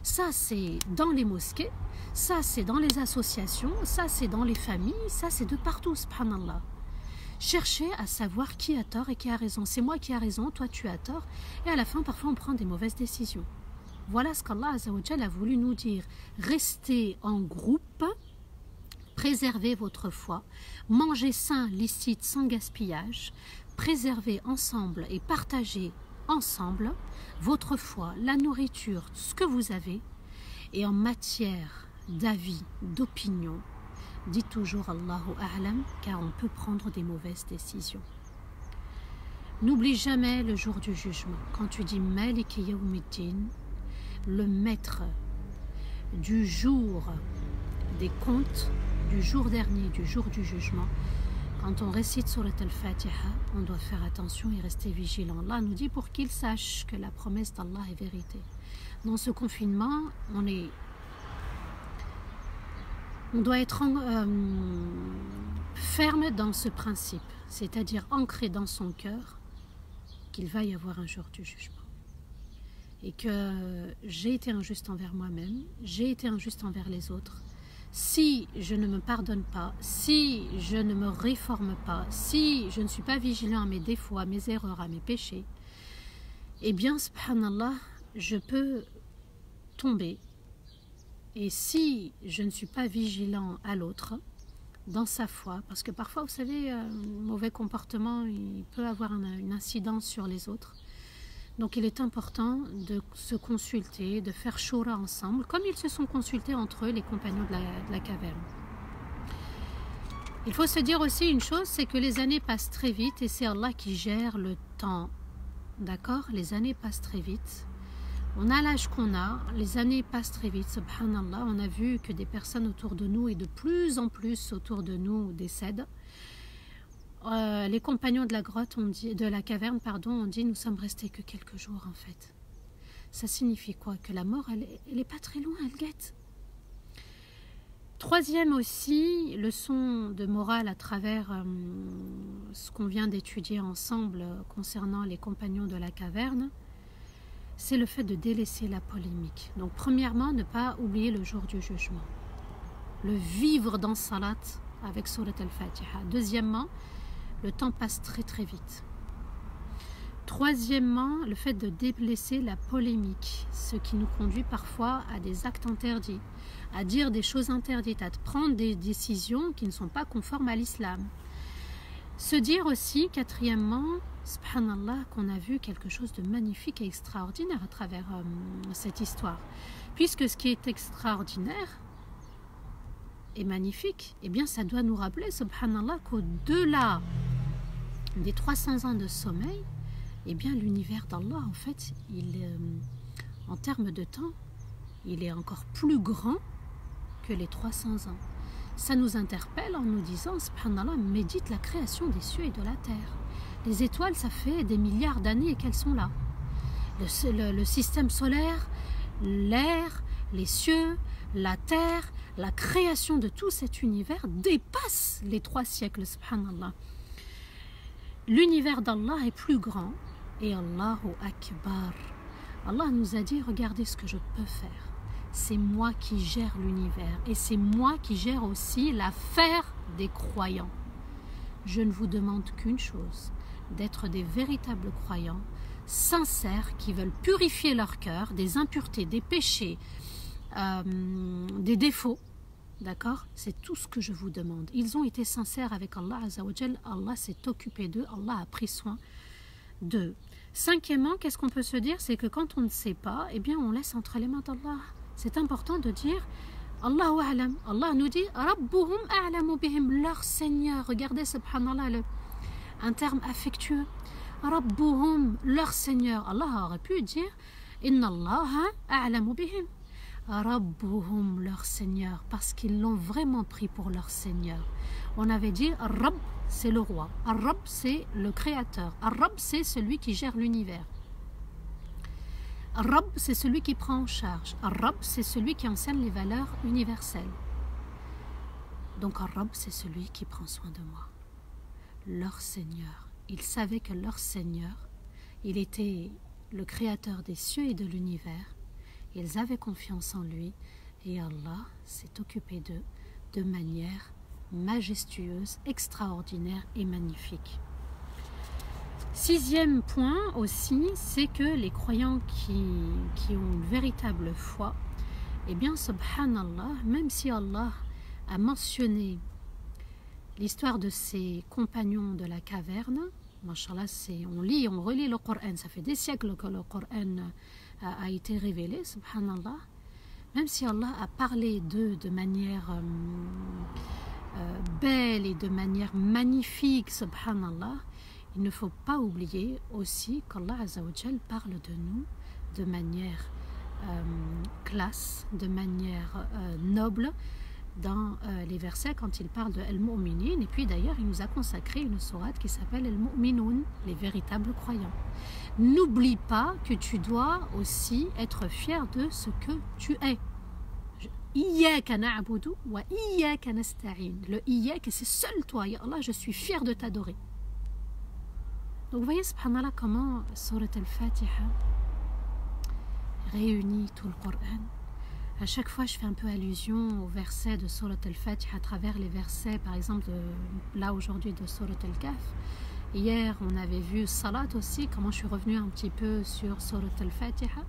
Ça, c'est dans les mosquées, ça, c'est dans les associations, ça, c'est dans les familles, ça, c'est de partout, subhanallah. Chercher à savoir qui a tort et qui a raison. C'est moi qui a raison, toi tu as tort. Et à la fin, parfois, on prend des mauvaises décisions. Voilà ce qu'Allah Azza wa Jalla a voulu nous dire. Restez en groupe, préservez votre foi, mangez sain, licite, sans gaspillage, préservez ensemble et partagez ensemble votre foi, la nourriture, ce que vous avez. Et en matière d'avis, d'opinion, dites toujours Allahu A'lam, car on peut prendre des mauvaises décisions. N'oublie jamais le jour du jugement. Quand tu dis Maliki Yawmiddin, le maître du jour des comptes, du jour dernier, du jour du jugement, quand on récite Surat al-Fatiha, on doit faire attention et rester vigilant. Allah nous dit pour qu'ils sachent que la promesse d'Allah est vérité. Dans ce confinement, on doit être ferme dans ce principe, c'est-à-dire ancré dans son cœur qu'il va y avoir un jour du jugement. Et que j'ai été injuste envers moi-même, j'ai été injuste envers les autres. Si je ne me pardonne pas, si je ne me réforme pas, si je ne suis pas vigilant à mes défauts, à mes erreurs, à mes péchés, eh bien, subhanallah, je peux tomber. Et si je ne suis pas vigilant à l'autre, dans sa foi, parce que parfois, vous savez, un mauvais comportement, il peut avoir une incidence sur les autres. Donc il est important de se consulter, de faire shura ensemble, comme ils se sont consultés entre eux, les compagnons de la caverne. Il faut se dire aussi une chose, c'est que les années passent très vite et c'est Allah qui gère le temps. D'accord? Les années passent très vite. On a l'âge qu'on a, les années passent très vite, subhanallah. On a vu que des personnes autour de nous et de plus en plus autour de nous décèdent. Les compagnons de la grotte, de la caverne, ont dit nous sommes restés que quelques jours en fait. Ça signifie quoi? Que la mort, elle est pas très loin, elle guette. Troisième aussi, leçon de morale à travers ce qu'on vient d'étudier ensemble concernant les compagnons de la caverne, c'est le fait de délaisser la polémique. Donc premièrement, ne pas oublier le jour du jugement. Le vivre dans salat avec Surat al-Fatiha. Deuxièmement, le temps passe très très vite. Troisièmement, le fait de délaisser la polémique, ce qui nous conduit parfois à des actes interdits, à dire des choses interdites, à prendre des décisions qui ne sont pas conformes à l'islam. Se dire aussi, quatrièmement, subhanallah, qu'on a vu quelque chose de magnifique et extraordinaire à travers cette histoire. Puisque ce qui est extraordinaire et magnifique, eh bien ça doit nous rappeler, subhanallah, qu'au-delà des 300 ans de sommeil, eh bien l'univers d'Allah, en fait, en termes de temps, il est encore plus grand que les 300 ans. Ça nous interpelle en nous disant, subhanallah, médite la création des cieux et de la terre. Les étoiles, ça fait des milliards d'années qu'elles sont là. Le système solaire, l'air, les cieux, la terre, la création de tout cet univers dépasse les 3 siècles, subhanallah. L'univers d'Allah est plus grand et Allahu Akbar. Allah nous a dit, regardez ce que je peux faire. C'est moi qui gère l'univers et c'est moi qui gère aussi l'affaire des croyants. Je ne vous demande qu'une chose, d'être des véritables croyants, sincères, qui veulent purifier leur cœur des impuretés, des péchés, des défauts. D'accord? C'est tout ce que je vous demande. Ils ont été sincères avec Allah Azza wa Jal. Allah s'est occupé d'eux. Allah a pris soin d'eux. Cinquièmement, qu'est-ce qu'on peut se dire? C'est que quand on ne sait pas, eh bien on laisse entre les mains d'Allah. C'est important de dire Allahu a'lam. Allah nous dit Rabbuhum a'lamu bihim, leur Seigneur. Regardez, subhanallah, un terme affectueux. Rabbuhum, leur Seigneur. Allah aurait pu dire Inna Allaha a'lamu bihim. Rabbuhum, leur Seigneur, parce qu'ils l'ont vraiment pris pour leur Seigneur. On avait dit Rabb, c'est le roi. Rabb, c'est le créateur. Rabb, c'est celui qui gère l'univers. Rabb, c'est celui qui prend en charge. Rabb, c'est celui qui enseigne les valeurs universelles. Donc Rabb, c'est celui qui prend soin de moi. Leur Seigneur. Ils savaient que leur Seigneur, il était le créateur des cieux et de l'univers. Ils avaient confiance en lui et Allah s'est occupé d'eux de manière majestueuse, extraordinaire et magnifique. Sixième point aussi, c'est que les croyants qui ont une véritable foi, eh bien, subhanallah, même si Allah a mentionné l'histoire de ses compagnons de la caverne, mashallah, on lit, on relit le Coran, ça fait des siècles que le Coran a été révélé, subhanallah, même si Allah a parlé d'eux de manière belle et de manière magnifique, subhanallah, il ne faut pas oublier aussi qu'Allah Azza wa Jal parle de nous de manière classe, de manière noble dans les versets quand il parle de Al-Mu'minin. Et puis d'ailleurs il nous a consacré une sourate qui s'appelle Al-Mu'minun, les véritables croyants. N'oublie pas que tu dois aussi être fier de ce que tu es. Iyaka na'budu wa iyaka nasta'in. Le Iyaka, c'est seul toi, ya Allah, je suis fier de t'adorer. Donc vous voyez, subhanallah, comment Surat al-Fatiha réunit tout le Coran. À chaque fois, je fais un peu allusion aux versets de Surat al-Fatiha à travers les versets, par exemple, là aujourd'hui de Surat al-Kahf. Hier, on avait vu Salat aussi, comment je suis revenue un petit peu sur Surat al-Fatiha.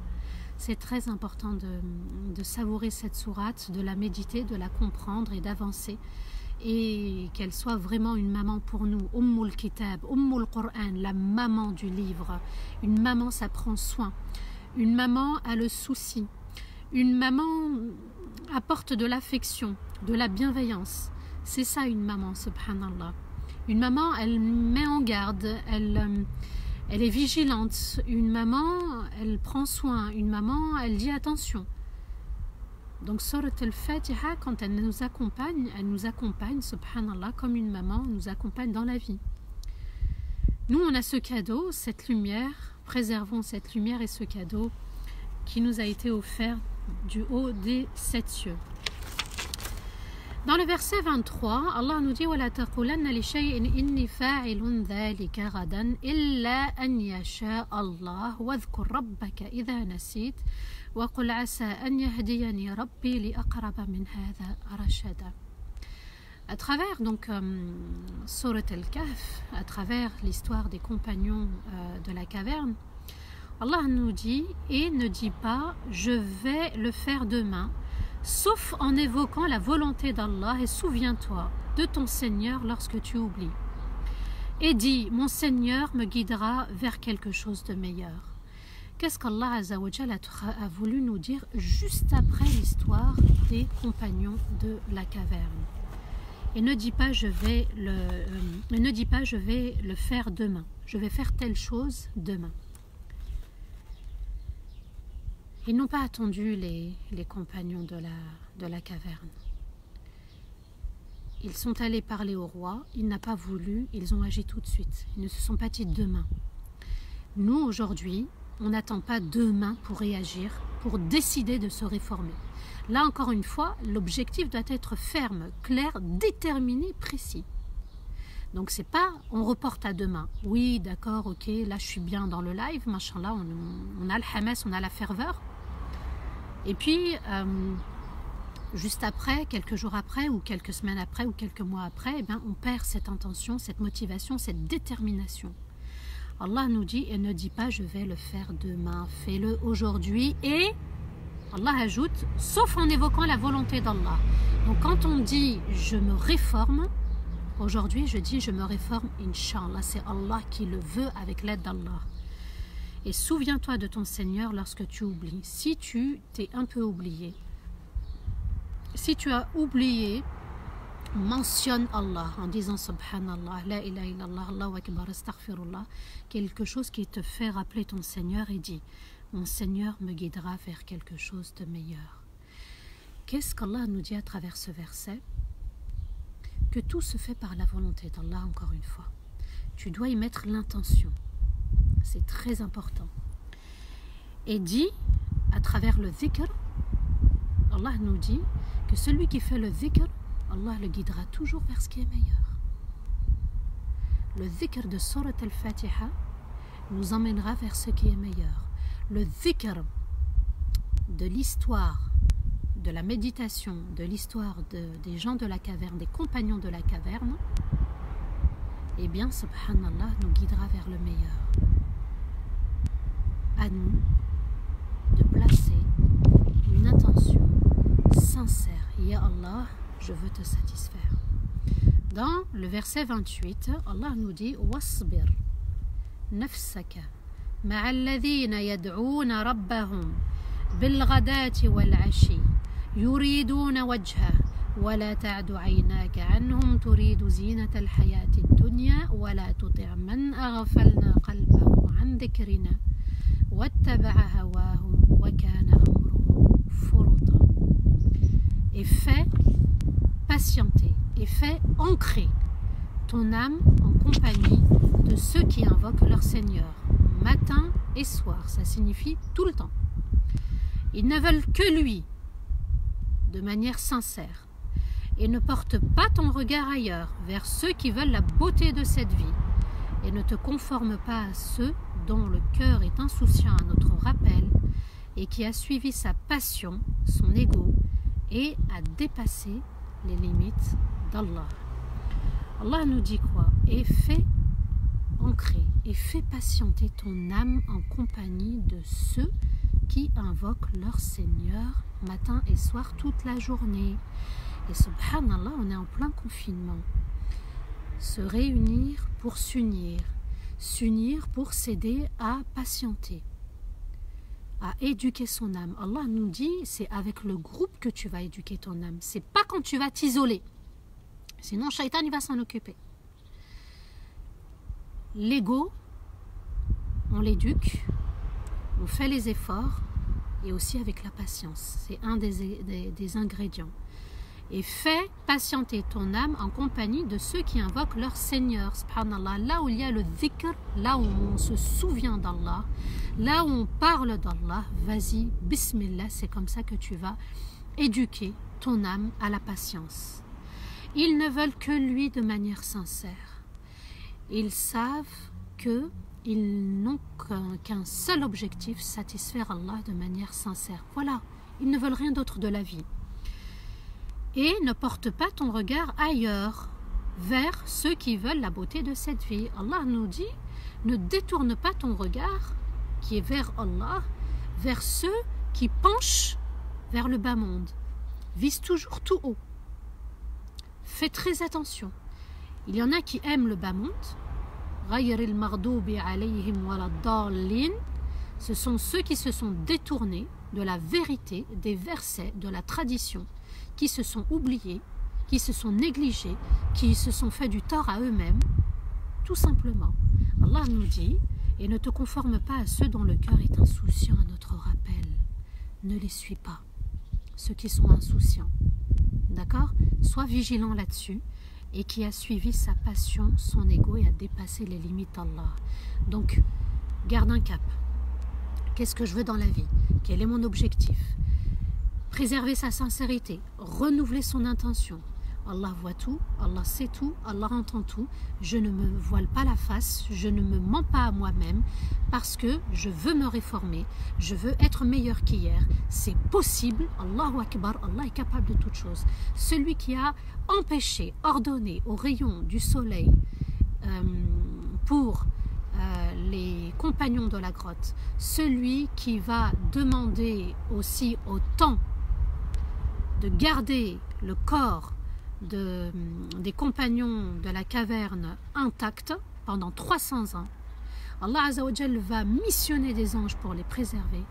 C'est très important de savourer cette sourate, de la méditer, de la comprendre et d'avancer. Et qu'elle soit vraiment une maman pour nous. Ummul Kitab, Ummul Qur'an, la maman du livre. Une maman, ça prend soin. Une maman a le souci. Une maman apporte de l'affection, de la bienveillance. C'est ça une maman, subhanallah. Une maman, elle met en garde, elle est vigilante. Une maman, elle prend soin. Une maman, elle dit attention. Donc, Surat al-Fatiha, quand elle nous accompagne, subhanallah, comme une maman, nous accompagne dans la vie. Nous, on a ce cadeau, cette lumière, préservons cette lumière et ce cadeau qui nous a été offert du haut des 7 cieux. Dans le verset 23, Allah nous dit وَلَا تَقُولَنَّ لِشَيْءٍ إِنِّي فَاعِلٌ ذَلِكَ غَدًا إِلَّا أَنْ يَشَاءَ اللَّهُ وَاذْكُرْ رَبَّكَ إِذَا نَسِيتَ وَقُلْ عَسَىٰ أَنْ يَهْدِيَنِي رَبِّي لِأَقْرَبَ مِنْ هَذَا رَشَدًا. À travers donc Surat al-Kahf, à travers l'histoire des compagnons de la caverne, Allah nous dit et ne dit pas je vais le faire demain, sauf en évoquant la volonté d'Allah et souviens-toi de ton Seigneur lorsque tu oublies. Et dis mon Seigneur me guidera vers quelque chose de meilleur. Qu'est-ce qu'Allah Azza wa Jalla a voulu nous dire juste après l'histoire des compagnons de la caverne? Et ne dis pas je vais le faire demain. Je vais faire telle chose demain. Ils n'ont pas attendu les compagnons de la caverne. Ils sont allés parler au roi, il n'a pas voulu, ils ont agi tout de suite. Ils ne se sont pas dit demain. Nous, aujourd'hui, on n'attend pas demain pour réagir, pour décider de se réformer. Là, encore une fois, l'objectif doit être ferme, clair, déterminé, précis. Donc, c'est pas on reporte à demain. Oui, d'accord, ok, là, je suis bien dans le live, machallah, on a le hamas, on a la ferveur. Et puis, juste après, quelques jours après, ou quelques semaines après, ou quelques mois après, eh bien, on perd cette intention, cette motivation, cette détermination. Allah nous dit et ne dit pas je vais le faire demain, fais-le aujourd'hui et Allah ajoute sauf en évoquant la volonté d'Allah. Donc quand on dit je me réforme, aujourd'hui je dis je me réforme Inch'Allah, c'est Allah qui le veut avec l'aide d'Allah. Et souviens-toi de ton Seigneur lorsque tu oublies. Si tu t'es un peu oublié, si tu as oublié, mentionne Allah en disant Subhanallah, La ilaha illallah, Allahu Akbar, Astaghfirullah, quelque chose qui te fait rappeler ton Seigneur et dit mon Seigneur me guidera vers quelque chose de meilleur. Qu'est-ce qu'Allah nous dit à travers ce verset? Que tout se fait par la volonté d'Allah, encore une fois. Tu dois y mettre l'intention. C'est très important. Et dit, à travers le dhikr, Allah nous dit que celui qui fait le dhikr, Allah le guidera toujours vers ce qui est meilleur. Le dhikr de Surat al-Fatiha nous emmènera vers ce qui est meilleur. Le dhikr de l'histoire, de la méditation, de l'histoire des gens de la caverne, des compagnons de la caverne, eh bien, subhanallah, nous guidera vers le meilleur. À nous de placer une intention sincère. Ya Allah, je veux te satisfaire. Dans le verset 28, Allah nous dit wasbir nafsaka ma'a alladhina yad'una rabbahum bil ghadati wal 'ashi yuriduna wajha wa la ta'du 'aynaka 'anhum turidu zinata al hayati ad-dunya wa la tuti' man aghfalna qalbahu 'an dhikrina wattaba'a hawahu wa kana amruhu furuta. Et fais patienter, et fais ancrer ton âme en compagnie de ceux qui invoquent leur Seigneur, matin et soir, ça signifie tout le temps. Ils ne veulent que lui. de manière sincère et ne porte pas ton regard ailleurs vers ceux qui veulent la beauté de cette vie et ne te conforme pas à ceux dont le cœur est insouciant à notre rappel et qui a suivi sa passion, son ego et a dépassé les limites d'Allah. Allah nous dit quoi? Et fais ancrer et fais patienter ton âme en compagnie de ceux qui invoquent leur Seigneur matin et soir toute la journée. Et subhanallah, on est en plein confinement. Se réunir pour s'unir, s'unir pour s'aider à patienter, à éduquer son âme. Allah nous dit, c'est avec le groupe que tu vas éduquer ton âme. C'est pas quand tu vas t'isoler. Sinon, Shaitan, il va s'en occuper. L'ego, on l'éduque, on fait les efforts, et aussi avec la patience. C'est un des ingrédients. Et fais patienter ton âme en compagnie de ceux qui invoquent leur Seigneur. Subhanallah, là où il y a le dhikr, là où on se souvient d'Allah, là où on parle d'Allah, vas-y, bismillah, c'est comme ça que tu vas éduquer ton âme à la patience. Ils ne veulent que lui de manière sincère. Ils savent qu'ils n'ont qu'un seul objectif, satisfaire Allah de manière sincère. Voilà, ils ne veulent rien d'autre de la vie. Et ne porte pas ton regard ailleurs, vers ceux qui veulent la beauté de cette vie. Allah nous dit, ne détourne pas ton regard, qui est vers Allah, vers ceux qui penchent vers le bas monde. Vise toujours tout haut. Fais très attention. Il y en a qui aiment le bas monde. Ce sont ceux qui se sont détournés de la vérité, des versets, de la tradition, qui se sont oubliés, qui se sont négligés, qui se sont fait du tort à eux-mêmes, tout simplement. Allah nous dit, et ne te conforme pas à ceux dont le cœur est insouciant à notre rappel. Ne les suis pas, ceux qui sont insouciants. D'accord? Sois vigilant là-dessus, et qui a suivi sa passion, son ego et a dépassé les limites d'Allah. Donc, garde un cap. Qu'est-ce que je veux dans la vie? Quel est mon objectif? Préserver sa sincérité, renouveler son intention. Allah voit tout, Allah sait tout, Allah entend tout. Je ne me voile pas la face, je ne me mens pas à moi-même parce que je veux me réformer, je veux être meilleur qu'hier. C'est possible, Allahu Akbar, Allah est capable de toutes choses. Celui qui a empêché, ordonné aux rayons du soleil pour les compagnons de la grotte, celui qui va demander aussi au temps de garder le corps des compagnons de la caverne intact pendant 300 ans, Allah Azza wa Jal va missionner des anges pour les préserver.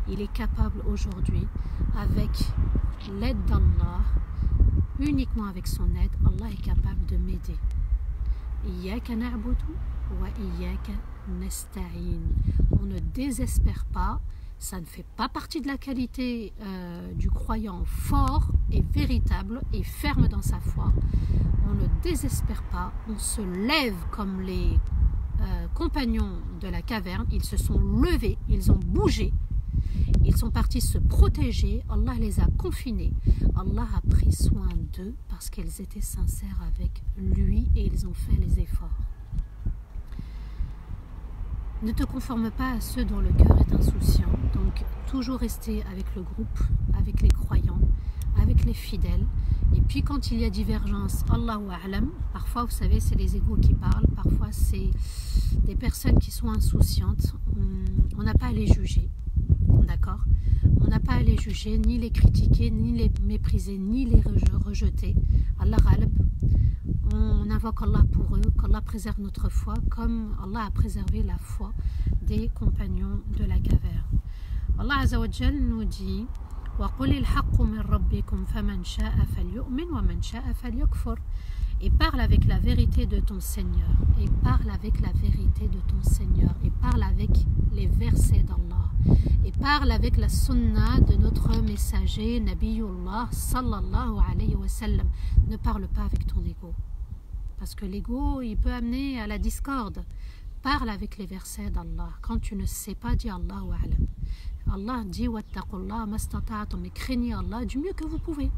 Il est capable aujourd'hui, avec l'aide d'Allah, uniquement avec son aide, Allah est capable de m'aider. Iyyaka na'budu wa iyyaka nasta'in. On ne désespère pas. Ça ne fait pas partie de la qualité du croyant fort et véritable et ferme dans sa foi. On ne désespère pas, on se lève comme les compagnons de la caverne. Ils se sont levés, ils ont bougé, ils sont partis se protéger. Allah les a confinés. Allah a pris soin d'eux parce qu'ils étaient sincères avec lui et ils ont fait les efforts. Ne te conforme pas à ceux dont le cœur est insouciant. Donc, toujours rester avec le groupe, avec les croyants, avec les fidèles. Et puis, quand il y a divergence, Allahu A'lam, parfois, vous savez, c'est les égos qui parlent, parfois, c'est des personnes qui sont insouciantes. On n'a pas à les juger, d'accord? On n'a pas à les juger, ni les critiquer, ni les mépriser, ni les rejeter. Allah Ghalib. On invoque Allah pour eux, qu'Allah préserve notre foi comme Allah a préservé la foi des compagnons de la caverne. Allah Azza wa Jal nous dit et parle avec la vérité de ton Seigneur, et parle avec la vérité de ton Seigneur, et parle avec les versets d'Allah, et parle avec la sunna de notre messager Nabiyullah sallallahu alayhi wa sallam. Ne parle pas avec ton ego, parce que l'ego il peut amener à la discorde. Parle avec les versets d'Allah. Quand tu ne sais pas, dis Allahu A'lam. Allah dit wattaqullah mastata'tum, mais craignez Allah du mieux que vous pouvez.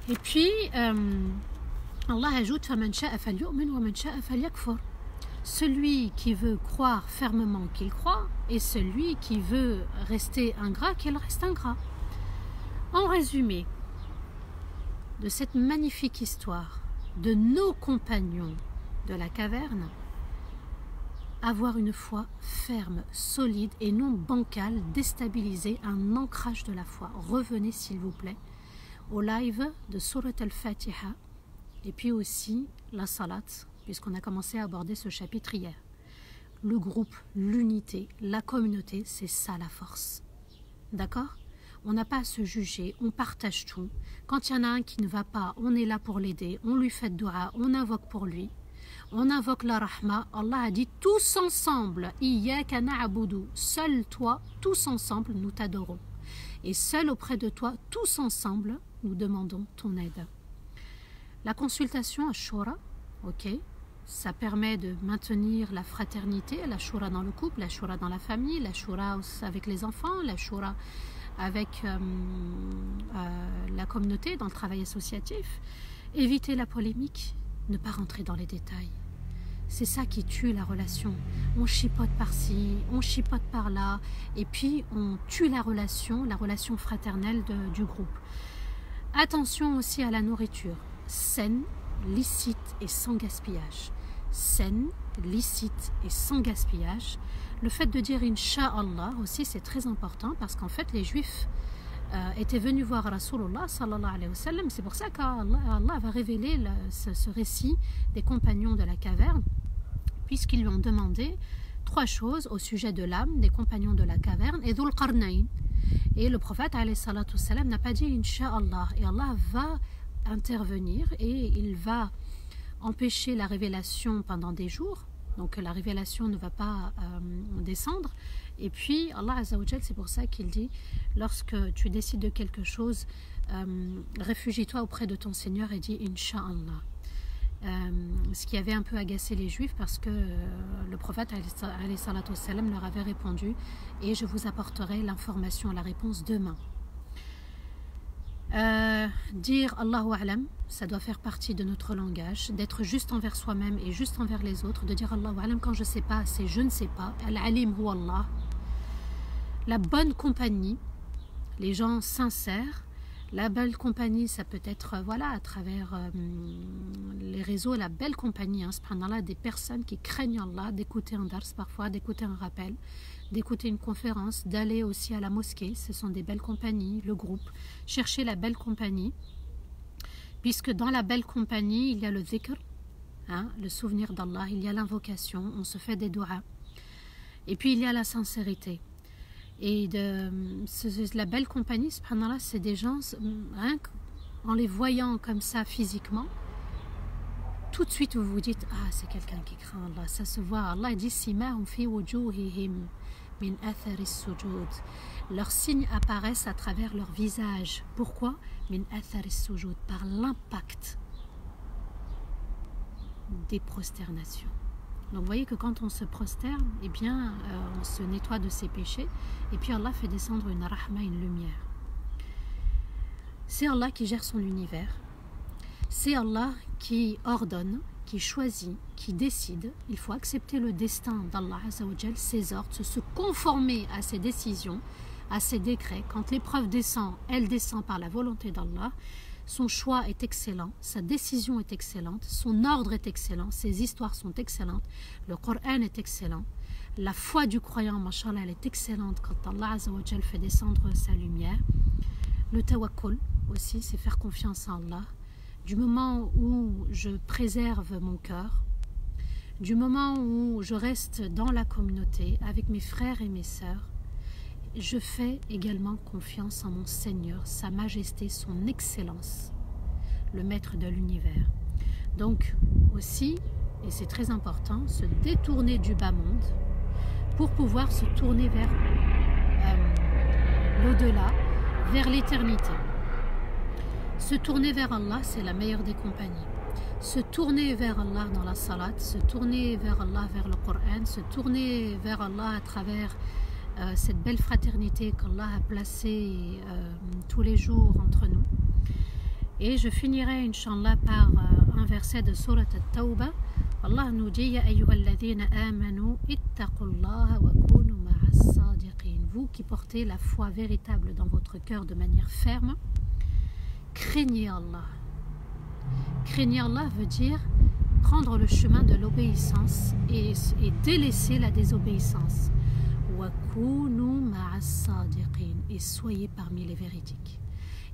Et puis Allah ajoute faman sha'a falyu'min wa man sha'a falyakfur. Celui qui veut croire fermement qu'il croit, et celui qui veut rester ingrat qu'il reste ingrat. En résumé de cette magnifique histoire de nos compagnons de la caverne, avoir une foi ferme, solide et non bancale, déstabilisée, un ancrage de la foi. Revenez s'il vous plaît au live de Surat al-Fatiha et puis aussi la salat, puisqu'on a commencé à aborder ce chapitre hier. Le groupe, l'unité, la communauté, c'est ça la force. D'accord ? On n'a pas à se juger, on partage tout. Quand il y en a un qui ne va pas, on est là pour l'aider, on lui fait dua, on invoque pour lui. On invoque la rahma. Allah a dit tous ensemble, Iyyaka na'budu, seul toi, tous ensemble, nous t'adorons. Et seul auprès de toi, tous ensemble, nous demandons ton aide. La consultation à Shura, ok, ça permet de maintenir la fraternité, la Shura dans le couple, la Shura dans la famille, la Shura avec les enfants, la Shura avec la communauté, dans le travail associatif. Éviter la polémique, ne pas rentrer dans les détails. C'est ça qui tue la relation. On chipote par-ci, on chipote par-là, et puis on tue la relation fraternelle du groupe. Attention aussi à la nourriture, saine, licite et sans gaspillage. Saine, licite et sans gaspillage. Le fait de dire Inch'Allah aussi, c'est très important, parce qu'en fait les Juifs étaient venus voir Rasulullah sallallahu alayhi wa sallam. C'est pour ça qu'Allah va révéler ce récit des compagnons de la caverne, puisqu'ils lui ont demandé 3 choses au sujet de l'âme des compagnons de la caverne et Dhul Qarnayn. Et le prophète alayhi salatu wassalam n'a pas dit Inch'Allah, et Allah va intervenir et il va empêcher la révélation pendant des jours. Donc la révélation ne va pas descendre. Et puis Allah Azza wa Jal, c'est pour ça qu'il dit, lorsque tu décides de quelque chose, réfugie-toi auprès de ton Seigneur et dis Inch'Allah. Ce qui avait un peu agacé les Juifs, parce que le prophète alayhi salatu wassalam leur avait répondu, et je vous apporterai l'information, la réponse demain. Dire Allahu A'lam, ça doit faire partie de notre langage, d'être juste envers soi-même et juste envers les autres, de dire Allahu A'lam quand je ne sais pas, c'est je ne sais pas. Al-Alim huwa Allah. La bonne compagnie, les gens sincères. La belle compagnie, ça peut être à travers les réseaux, la belle compagnie, subhanallah, des personnes qui craignent Allah, d'écouter un dars parfois, d'écouter un rappel, d'écouter une conférence, d'aller aussi à la mosquée. Ce sont des belles compagnies, le groupe. Chercher la belle compagnie, puisque dans la belle compagnie, il y a le dhikr, le souvenir d'Allah, il y a l'invocation, on se fait des doigts. Et puis il y a la sincérité. Et la belle compagnie, subhanallah, c'est des gens, rien qu'en les voyant comme ça physiquement, tout de suite vous vous dites, c'est quelqu'un qui craint Allah, ça se voit. Allah dit simahum fi wujuhihim min athari sujud. Leurs signes apparaissent à travers leur visage. Pourquoi? Min athari sujud, par l'impact des prosternations. Donc vous voyez que quand on se prosterne, eh bien, on se nettoie de ses péchés, et puis Allah fait descendre une rahma, une lumière. C'est Allah qui gère son univers. C'est Allah qui ordonne, qui choisit, qui décide. Il faut accepter le destin d'Allah Azza wa Jal, ses ordres, se conformer à ses décisions, à ses décrets. Quand l'épreuve descend, elle descend par la volonté d'Allah. Son choix est excellent, sa décision est excellente, son ordre est excellent, ses histoires sont excellentes, le Coran est excellent, la foi du croyant, mashallah, elle est excellente quand Allah Azza wa Jal fait descendre sa lumière. Le tawakkul aussi, c'est faire confiance en Allah. Du moment où je préserve mon cœur, du moment où je reste dans la communauté avec mes frères et mes sœurs, je fais également confiance en mon Seigneur, sa majesté, son excellence, le maître de l'univers. Donc aussi, et c'est très important, se détourner du bas monde pour pouvoir se tourner vers l'au-delà, vers l'éternité. Se tourner vers Allah, c'est la meilleure des compagnies. Se tourner vers Allah dans la salat, se tourner vers Allah vers le Coran, se tourner vers Allah à travers cette belle fraternité qu'Allah a placée tous les jours entre nous. Et je finirai, Inch'Allah, par un verset de Surat At-Tawbah. Allah nous dit Ya ayyuhalladhina amanu ittaqullaha wa kunu ma'as sadiqin. Vous qui portez la foi véritable dans votre cœur de manière ferme, craignez Allah. Craignez Allah veut dire prendre le chemin de l'obéissance et délaisser la désobéissance. Wa kunu ma'as sadiqin. Et soyez parmi les véridiques.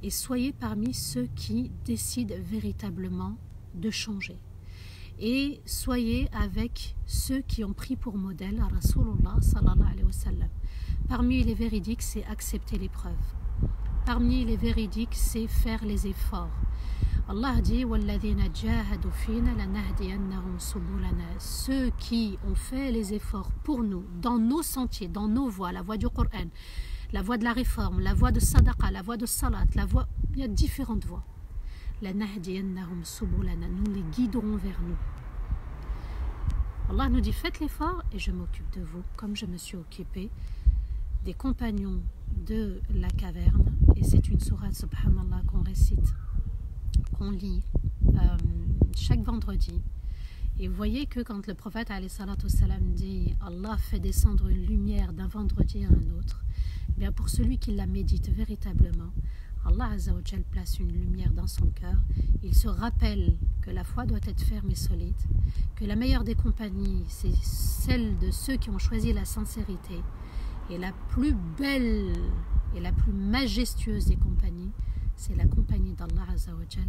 Et soyez parmi ceux qui décident véritablement de changer. Et soyez avec ceux qui ont pris pour modèle Rasulullah sallallahu alayhi wa sallam. Parmi les véridiques, c'est accepter l'épreuve. Parmi les véridiques, c'est faire les efforts. Allah dit وَالَّذِينَ جَاهَدُوا فِينَا لَنَهْدِيَنَّهُمْ سُبُلَنَا. Ceux qui ont fait les efforts pour nous, dans nos sentiers, dans nos voies, la voie du Coran, la voie de la réforme, la voie de sadaqa, la voie de salat, la voie, il y a différentes voies. لَنَهْدِيَنَّهُمْ سُبُلَنَا. Nous les guiderons vers nous. Allah nous dit faites l'effort et je m'occupe de vous comme je me suis occupé des compagnons de la caverne. Et c'est une sourate, subhanallah, qu'on récite, qu'on lit chaque vendredi. Et vous voyez que quand le prophète alayhi salatu wassalam dit Allah fait descendre une lumière d'un vendredi à un autre, eh bien pour celui qui la médite véritablement, Allah Azza wa Jal place une lumière dans son cœur. Il se rappelle que la foi doit être ferme et solide, que la meilleure des compagnies, c'est celle de ceux qui ont choisi la sincérité. Et la plus belle et la plus majestueuse des compagnies, c'est la compagnie d'Allah Azza wa Jal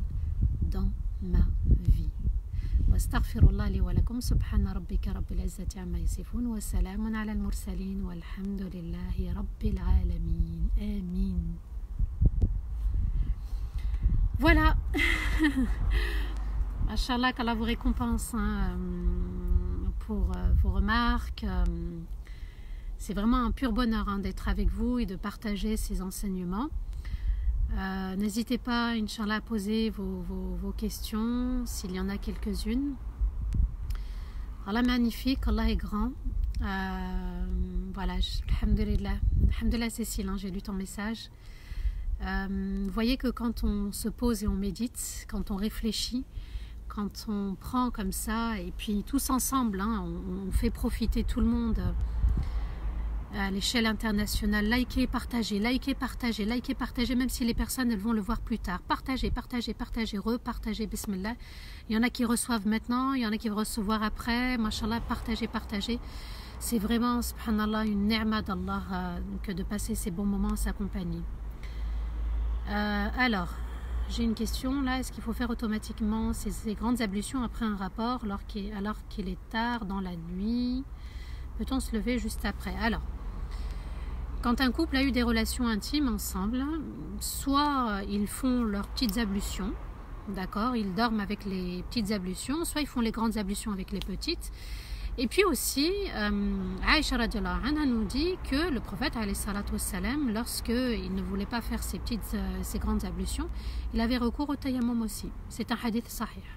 dans ma vie. واستغفر الله لي ولكم سبحان ربك رب العزة عما يصفون وسلام على المرسلين والحمد لله رب العالمين آمين. Voilà. Inch'Allah qu'Allah vous récompense pour vos remarques. C'est vraiment un pur bonheur d'être avec vous et de partager ces enseignements. N'hésitez pas, Inch'Allah, à poser vos questions, s'il y en a quelques-unes. Allah magnifique, Allah est grand. Voilà, alhamdulillah. Alhamdulillah, Cécile, j'ai lu ton message. Vous voyez que quand on se pose et on médite, quand on réfléchit, quand on prend comme ça, et puis tous ensemble, on fait profiter tout le monde à l'échelle internationale, likez, partagez, likez, partagez, likez, partagez, même si les personnes elles vont le voir plus tard. Partagez, partagez, partagez, repartagez, bismillah. Il y en a qui reçoivent maintenant, il y en a qui vont recevoir après, mashallah, partagez, partagez. C'est vraiment, subhanallah, une ni'ma d'Allah que de passer ces bons moments en sa compagnie. Alors, j'ai une question là, est-ce qu'il faut faire automatiquement ces grandes ablutions après un rapport alors qu'il est tard dans la nuit? Peut-on se lever juste après? Alors, quand un couple a eu des relations intimes ensemble, soit ils font leurs petites ablutions, d'accord, ils dorment avec les petites ablutions, soit ils font les grandes ablutions avec les petites. Et puis aussi, Aïcha radiallahu anha nous dit que le prophète alayhi salatu wassalam, lorsqu'il ne voulait pas faire ces grandes ablutions, il avait recours au tayammum aussi. C'est un hadith sahih.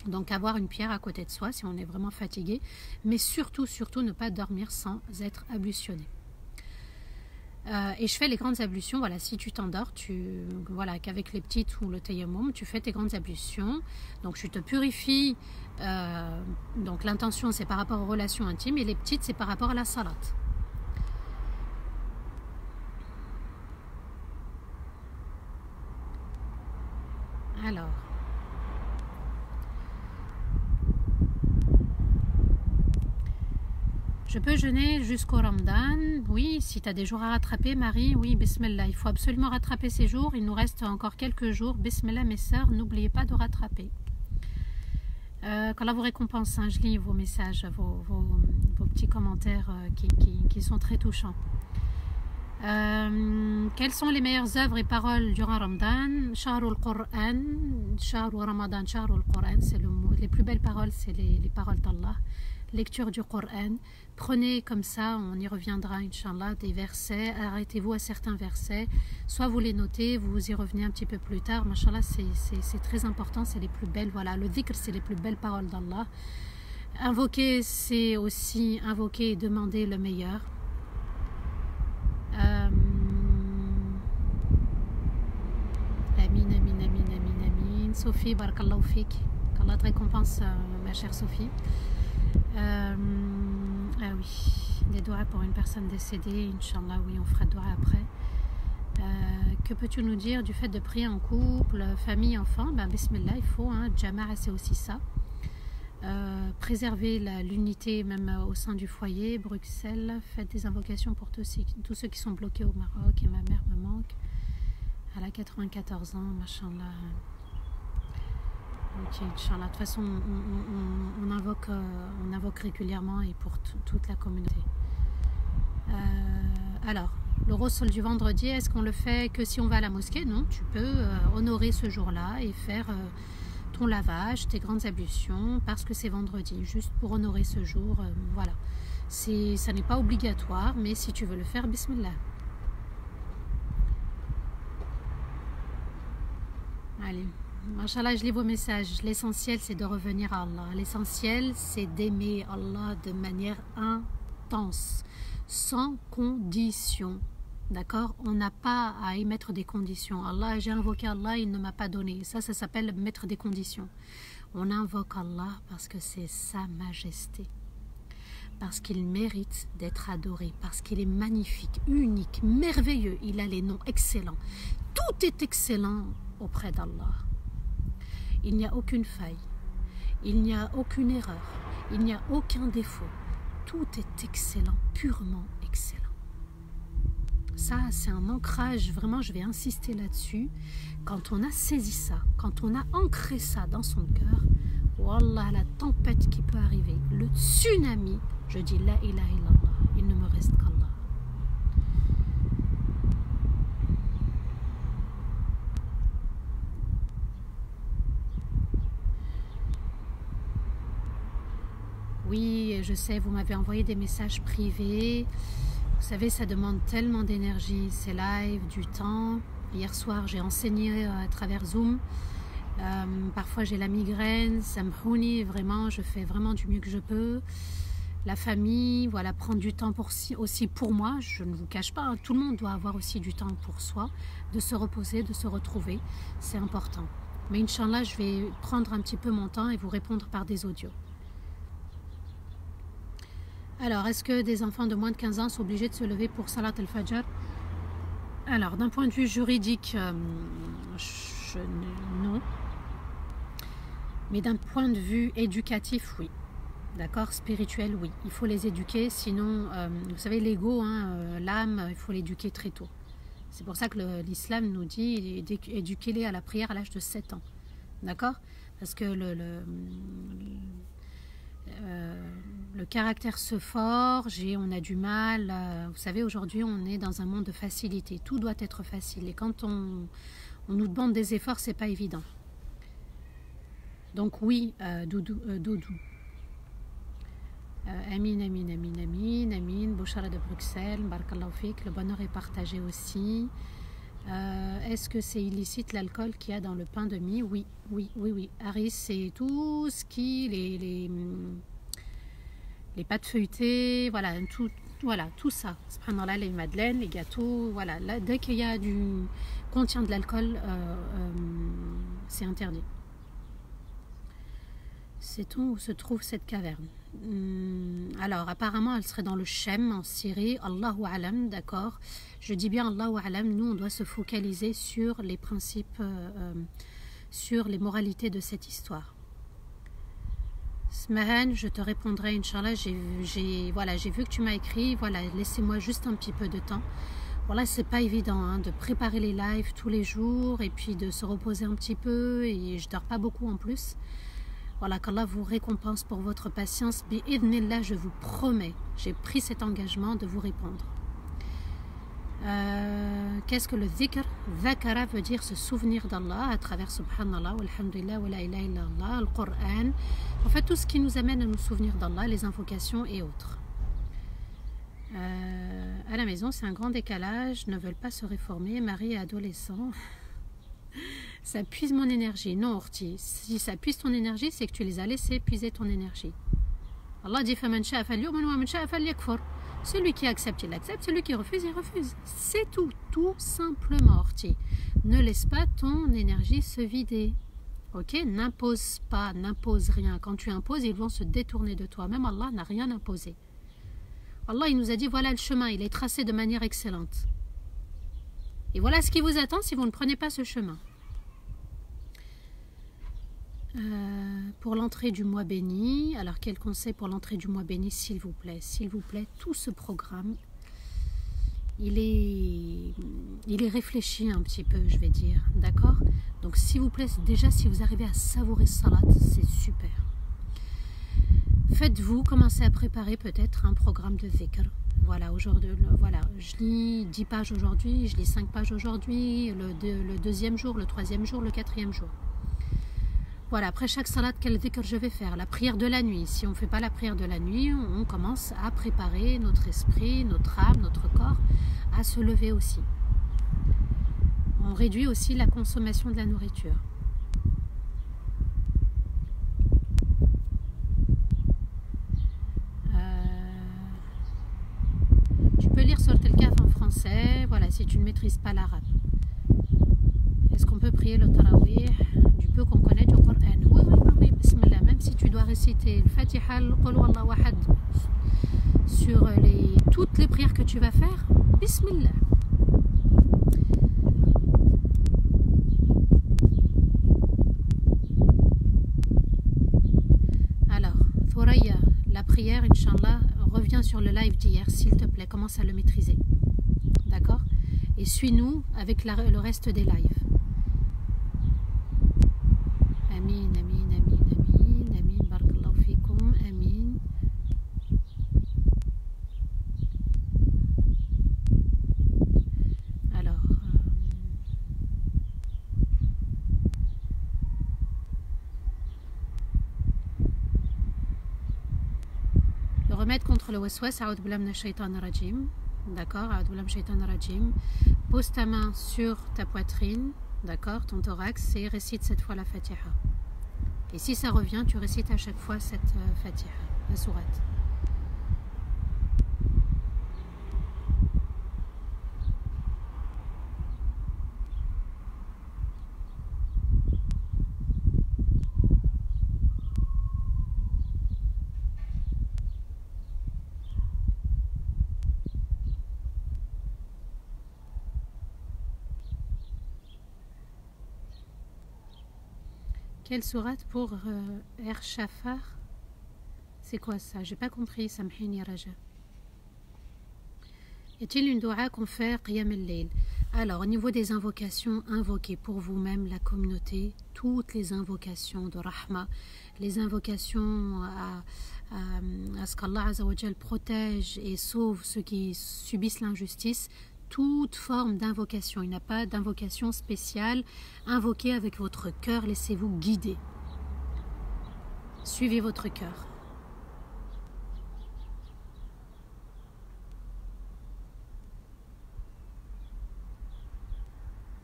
Donc avoir une pierre à côté de soi si on est vraiment fatigué, mais surtout ne pas dormir sans être ablutionné. Et je fais les grandes ablutions, voilà, si tu t'endors, voilà, qu'avec les petites ou le tayammum, tu fais tes grandes ablutions, donc je te purifie, donc l'intention c'est par rapport aux relations intimes, et les petites c'est par rapport à la salat. Alors, je peux jeûner jusqu'au Ramadan. Oui, si tu as des jours à rattraper, Marie, oui, bismillah. Il faut absolument rattraper ces jours. Il nous reste encore quelques jours. Bismillah, mes sœurs, n'oubliez pas de rattraper. Qu'Allah vous récompense, je lis vos messages, vos petits commentaires qui sont très touchants. Quelles sont les meilleures œuvres et paroles durant Ramadan? Shahrul Qur'an, Shahrul Ramadan, Shahrul Qur'an, c'est le mot. Les plus belles paroles, c'est les paroles d'Allah. Lecture du Coran, prenez comme ça, on y reviendra Inch'Allah, des versets, arrêtez-vous à certains versets, soit vous les notez, vous y revenez un petit peu plus tard, Inch'Allah, c'est très important, c'est les plus belles, voilà, le dhikr c'est les plus belles paroles d'Allah. Invoquer, c'est aussi invoquer et demander le meilleur. Sophie, barakallahu fik. Qu'Allah te récompense, ma chère Sophie. Ah oui, des doigts pour une personne décédée, Inch'Allah, oui, on fera doigts après. Que peux-tu nous dire du fait de prier en couple, famille, enfant? Ben, bismillah, il faut, hein, Jama'a, c'est aussi ça. Préserver l'unité même au sein du foyer. Bruxelles, faites des invocations pour tous ceux qui sont bloqués au Maroc. Et ma mère me manque. Elle a 94 ans, machallah. Ok, Inch'Allah. De toute façon, on invoque régulièrement et pour toute la communauté. Alors, le rosol du vendredi, est-ce qu'on le fait que si on va à la mosquée? Non, tu peux honorer ce jour-là et faire ton lavage, tes grandes ablutions, parce que c'est vendredi, juste pour honorer ce jour. Voilà, ça n'est pas obligatoire, mais si tu veux le faire, bismillah. Allez, machallah, je lis vos messages. L'essentiel, c'est de revenir à Allah. L'essentiel, c'est d'aimer Allah de manière intense, sans condition. D'accord? On n'a pas à émettre des conditions. Allah, j'ai invoqué Allah, il ne m'a pas donné. Ça s'appelle mettre des conditions. On invoque Allah parce que c'est sa majesté. Parce qu'il mérite d'être adoré. Parce qu'il est magnifique, unique, merveilleux. Il a les noms excellents. Tout est excellent auprès d'Allah. Il n'y a aucune faille. Il n'y a aucune erreur. Il n'y a aucun défaut. Tout est excellent, purement excellent. Ça, c'est un ancrage, vraiment, je vais insister là-dessus. Quand on a saisi ça, quand on a ancré ça dans son cœur, wallah, la tempête qui peut arriver, le tsunami, je dis la ilaha illallah, il ne me reste qu'Allah. Oui, je sais, vous m'avez envoyé des messages privés. Vous savez, ça demande tellement d'énergie, ces lives, du temps. Hier soir, j'ai enseigné à travers Zoom. Parfois, j'ai la migraine, samhouni, vraiment, je fais vraiment du mieux que je peux. La famille, voilà, prendre du temps aussi pour moi. Je ne vous cache pas, hein, tout le monde doit avoir aussi du temps pour soi, de se reposer, de se retrouver. C'est important. Mais Inch'Allah, je vais prendre un petit peu mon temps et vous répondre par des audios. Alors, est-ce que des enfants de moins de 15 ans sont obligés de se lever pour Salat al-Fajr? Alors, d'un point de vue juridique, non. Mais d'un point de vue éducatif, oui. D'accord? Spirituel, oui. Il faut les éduquer, sinon, vous savez, l'ego, hein, l'âme, il faut l'éduquer très tôt. C'est pour ça que l'islam nous dit éduquez-les à la prière à l'âge de 7 ans. D'accord? Parce que le caractère se forge et on a du mal. Vous savez, aujourd'hui, on est dans un monde de facilité. Tout doit être facile. Et quand on nous demande des efforts, c'est pas évident. Donc oui, Doudou. Amin, amin, amin, amin, amin. Bouchara de Bruxelles, barakallahu fik. Le bonheur est partagé aussi. Est-ce que c'est illicite l'alcool qu'il y a dans le pain de mie? Oui, oui, oui, oui. Harris, c'est tout ce qui... les pâtes feuilletées, voilà, tout ça. Subhanallah, les madeleines, les gâteaux, voilà. Là, dès qu'il y a contient de l'alcool, c'est interdit. Sait-on où se trouve cette caverne? Alors, apparemment, elle serait dans le Shem, en Syrie. Allahu Alam, d'accord. Je dis bien Allahu Alam, nous, on doit se focaliser sur les principes, sur les moralités de cette histoire. Smahan, je te répondrai, Inch'Allah. J'ai vu que tu m'as écrit. Voilà, laissez-moi juste un petit peu de temps. Voilà, c'est pas évident hein, de préparer les lives tous les jours et puis de se reposer un petit peu. Et je dors pas beaucoup en plus. Voilà, qu'Allah vous récompense pour votre patience. Bi'idhnillah, je vous promets, j'ai pris cet engagement de vous répondre. Qu'est-ce que le dhikr? Dhakara veut dire se souvenir d'Allah à travers subhanallah, walhamdulillah, wa la ilaha illallah, le Coran. En fait, tout ce qui nous amène à nous souvenir d'Allah, les invocations et autres. À la maison, c'est un grand décalage, ne veulent pas se réformer, mari et adolescent. Ça puise mon énergie. Non, Orti, si ça puise ton énergie, c'est que tu les as laissés puiser ton énergie. Allah dit celui qui accepte, il accepte, celui qui refuse, il refuse. C'est tout simplement, Orti. Ne laisse pas ton énergie se vider. Ok, n'impose pas, n'impose rien. Quand tu imposes, ils vont se détourner de toi. Même Allah n'a rien imposé. Allah, il nous a dit, voilà le chemin, il est tracé de manière excellente. Et voilà ce qui vous attend si vous ne prenez pas ce chemin. Pour l'entrée du mois béni, alors quel conseil pour l'entrée du mois béni, s'il vous plaît? S'il vous plaît, tout ce programme, il est réfléchi un petit peu, je vais dire, d'accord? Donc s'il vous plaît, déjà si vous arrivez à savourer salat, c'est super. Faites-vous, commencez à préparer peut-être un programme de dhikr. Voilà, aujourd'hui, voilà, je lis 10 pages aujourd'hui, je lis 5 pages aujourd'hui, le deuxième jour, le troisième jour, le quatrième jour. Voilà, après chaque salat, quel dhikr je vais faire? La prière de la nuit. Si on ne fait pas la prière de la nuit, on commence à préparer notre esprit, notre âme, notre corps à se lever aussi. On réduit aussi la consommation de la nourriture. Tu peux lire Sourate Al-Kahf en français, voilà, si tu ne maîtrises pas l'arabe. Est-ce qu'on peut prier le tarawih du peu qu'on connaît du Coran? Oui, bismillah. Même si tu dois réciter le Fatiha, le Qul Huwallahu Ahad sur toutes les prières que tu vas faire, bismillah. Alors, Thoraya, la prière, Inch'Allah, reviens sur le live d'hier, s'il te plaît, commence à le maîtriser. D'accord? Et suis-nous avec le reste des lives. Amin, amin, amin, amin, amin, barakallahu fikum, amin. Alors, le remède contre le waswas, a'udhu billahi minash shaitanir rajim. D'accord, a'udhu billahi minash shaitanir rajim. Pose ta main sur ta poitrine, d'accord, ton thorax, et récite cette fois la Fatiha. Et si ça revient, tu récites à chaque fois cette Fatiha, la sourate. Quelle sourate pour Shafar? C'est quoi ça? J'ai pas compris, Samhini Raja. Y a-t-il une doua qu'on fait Qiyam al-Layl? Alors, au niveau des invocations, invoquez pour vous-même, la communauté, toutes les invocations de Rahma, les invocations à ce qu'Allah Azza wa Jal protège et sauve ceux qui subissent l'injustice. Toute forme d'invocation, il n'y a pas d'invocation spéciale. Invoquez avec votre cœur, laissez-vous guider. Suivez votre cœur.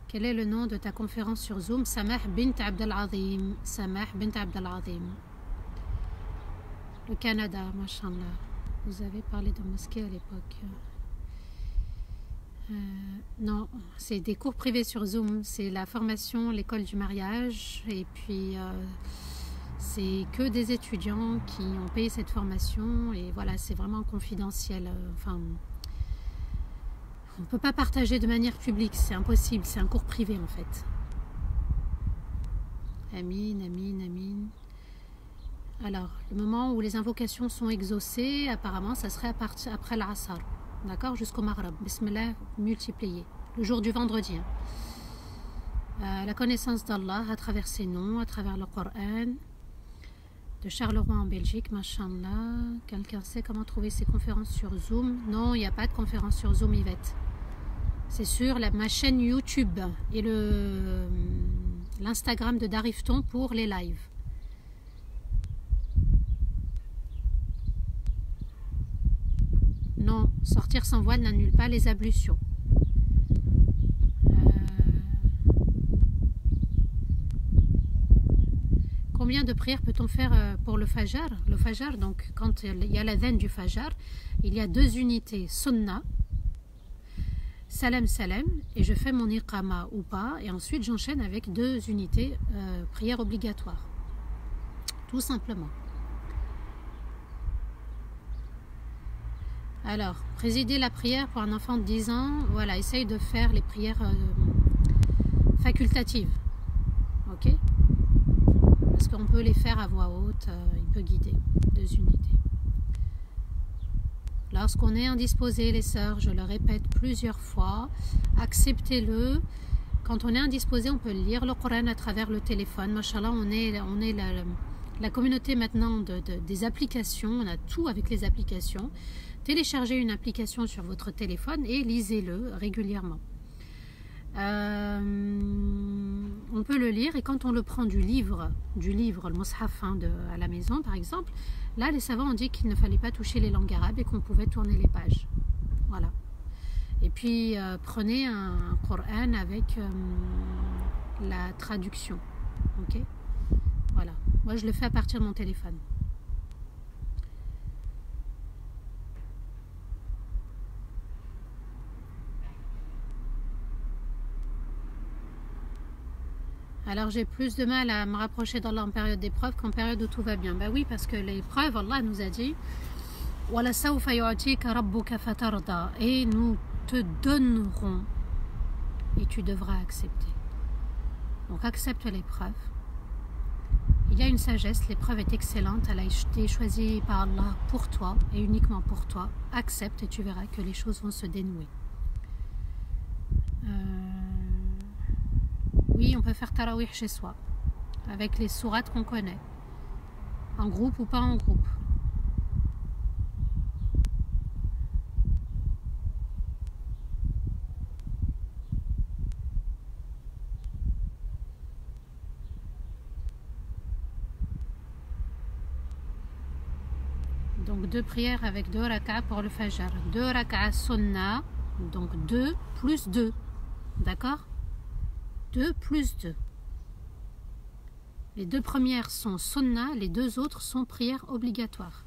Quel est le nom de ta conférence sur Zoom? Samah bint Abdel Azim. Samah bint Abdel Azim. Le Canada, mashallah. Vous avez parlé de mosquée à l'époque. Non, c'est des cours privés sur Zoom, c'est la formation, l'école du mariage, et puis c'est que des étudiants qui ont payé cette formation, et voilà, c'est vraiment confidentiel. Enfin, on ne peut pas partager de manière publique, c'est impossible, c'est un cours privé en fait. Amin, amin, amin. Alors, le moment où les invocations sont exaucées, apparemment, ça serait après l'Asr. D'accord, jusqu'au Maghrib. Bismillah, multiplié. Le jour du vendredi. La connaissance d'Allah à travers ses noms, à travers le Coran. De Charleroi en Belgique, mashallah. Quelqu'un sait comment trouver ses conférences sur Zoom? Non, il n'y a pas de conférence sur Zoom, Yvette. C'est sur ma chaîne YouTube et l'Instagram de Darifton pour les lives. Non, sortir sans voile n'annule pas les ablutions. Combien de prières peut-on faire pour le Fajr? Le Fajr, donc quand il y a la veine du Fajr, il y a 2 unités. Sunna, salam salam, et je fais mon iqama ou pas, et ensuite j'enchaîne avec 2 unités prière obligatoire. Tout simplement. Alors, présider la prière pour un enfant de 10 ans, voilà, essaye de faire les prières facultatives. Ok? Parce qu'on peut les faire à voix haute, il peut guider 2 unités. Lorsqu'on est indisposé, les sœurs, je le répète plusieurs fois, acceptez-le. Quand on est indisposé, on peut lire le Coran à travers le téléphone. Machallah, on est la communauté maintenant des applications. On a tout avec les applications. Téléchargez une application sur votre téléphone et lisez-le régulièrement. On peut le lire, et quand on le prend du livre, le mushaf à la maison par exemple, là les savants ont dit qu'il ne fallait pas toucher les langues arabes et qu'on pouvait tourner les pages. Voilà. Et puis prenez un Coran avec la traduction. Ok? Voilà. Moi je le fais à partir de mon téléphone. Alors j'ai plus de mal à me rapprocher d'Allah en période d'épreuve qu'en période où tout va bien. Ben oui, parce que l'épreuve, Allah nous a dit et nous te donnerons et tu devras accepter. Donc accepte l'épreuve. Il y a une sagesse, l'épreuve est excellente, elle a été choisie par Allah pour toi et uniquement pour toi. Accepte et tu verras que les choses vont se dénouer. Oui, on peut faire tarawih chez soi, avec les sourates qu'on connaît, en groupe ou pas en groupe. Donc 2 prières avec 2 raka'a pour le fajr. 2 raka'a sunnah, donc 2 plus 2, d'accord? 2 plus 2. Les 2 premières sont sunnah, les 2 autres sont prières obligatoires.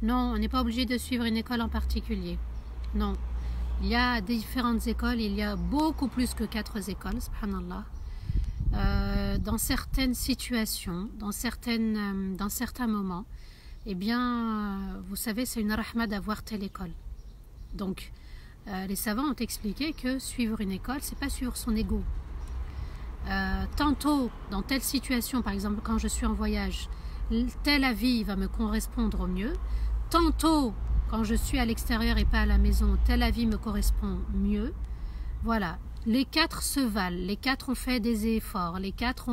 Non, on n'est pas obligé de suivre une école en particulier. Non. Il y a différentes écoles, il y a beaucoup plus que 4 écoles, subhanallah. Dans certaines situations, dans certains moments, eh bien, vous savez, c'est une rahma d'avoir telle école. Donc, les savants ont expliqué que suivre une école, c'est pas suivre son ego. Tantôt, dans telle situation, par exemple, quand je suis en voyage, tel avis va me correspondre au mieux. Tantôt, quand je suis à l'extérieur et pas à la maison, tel avis me correspond mieux. Voilà, les 4 se valent, les 4 ont fait des efforts, les 4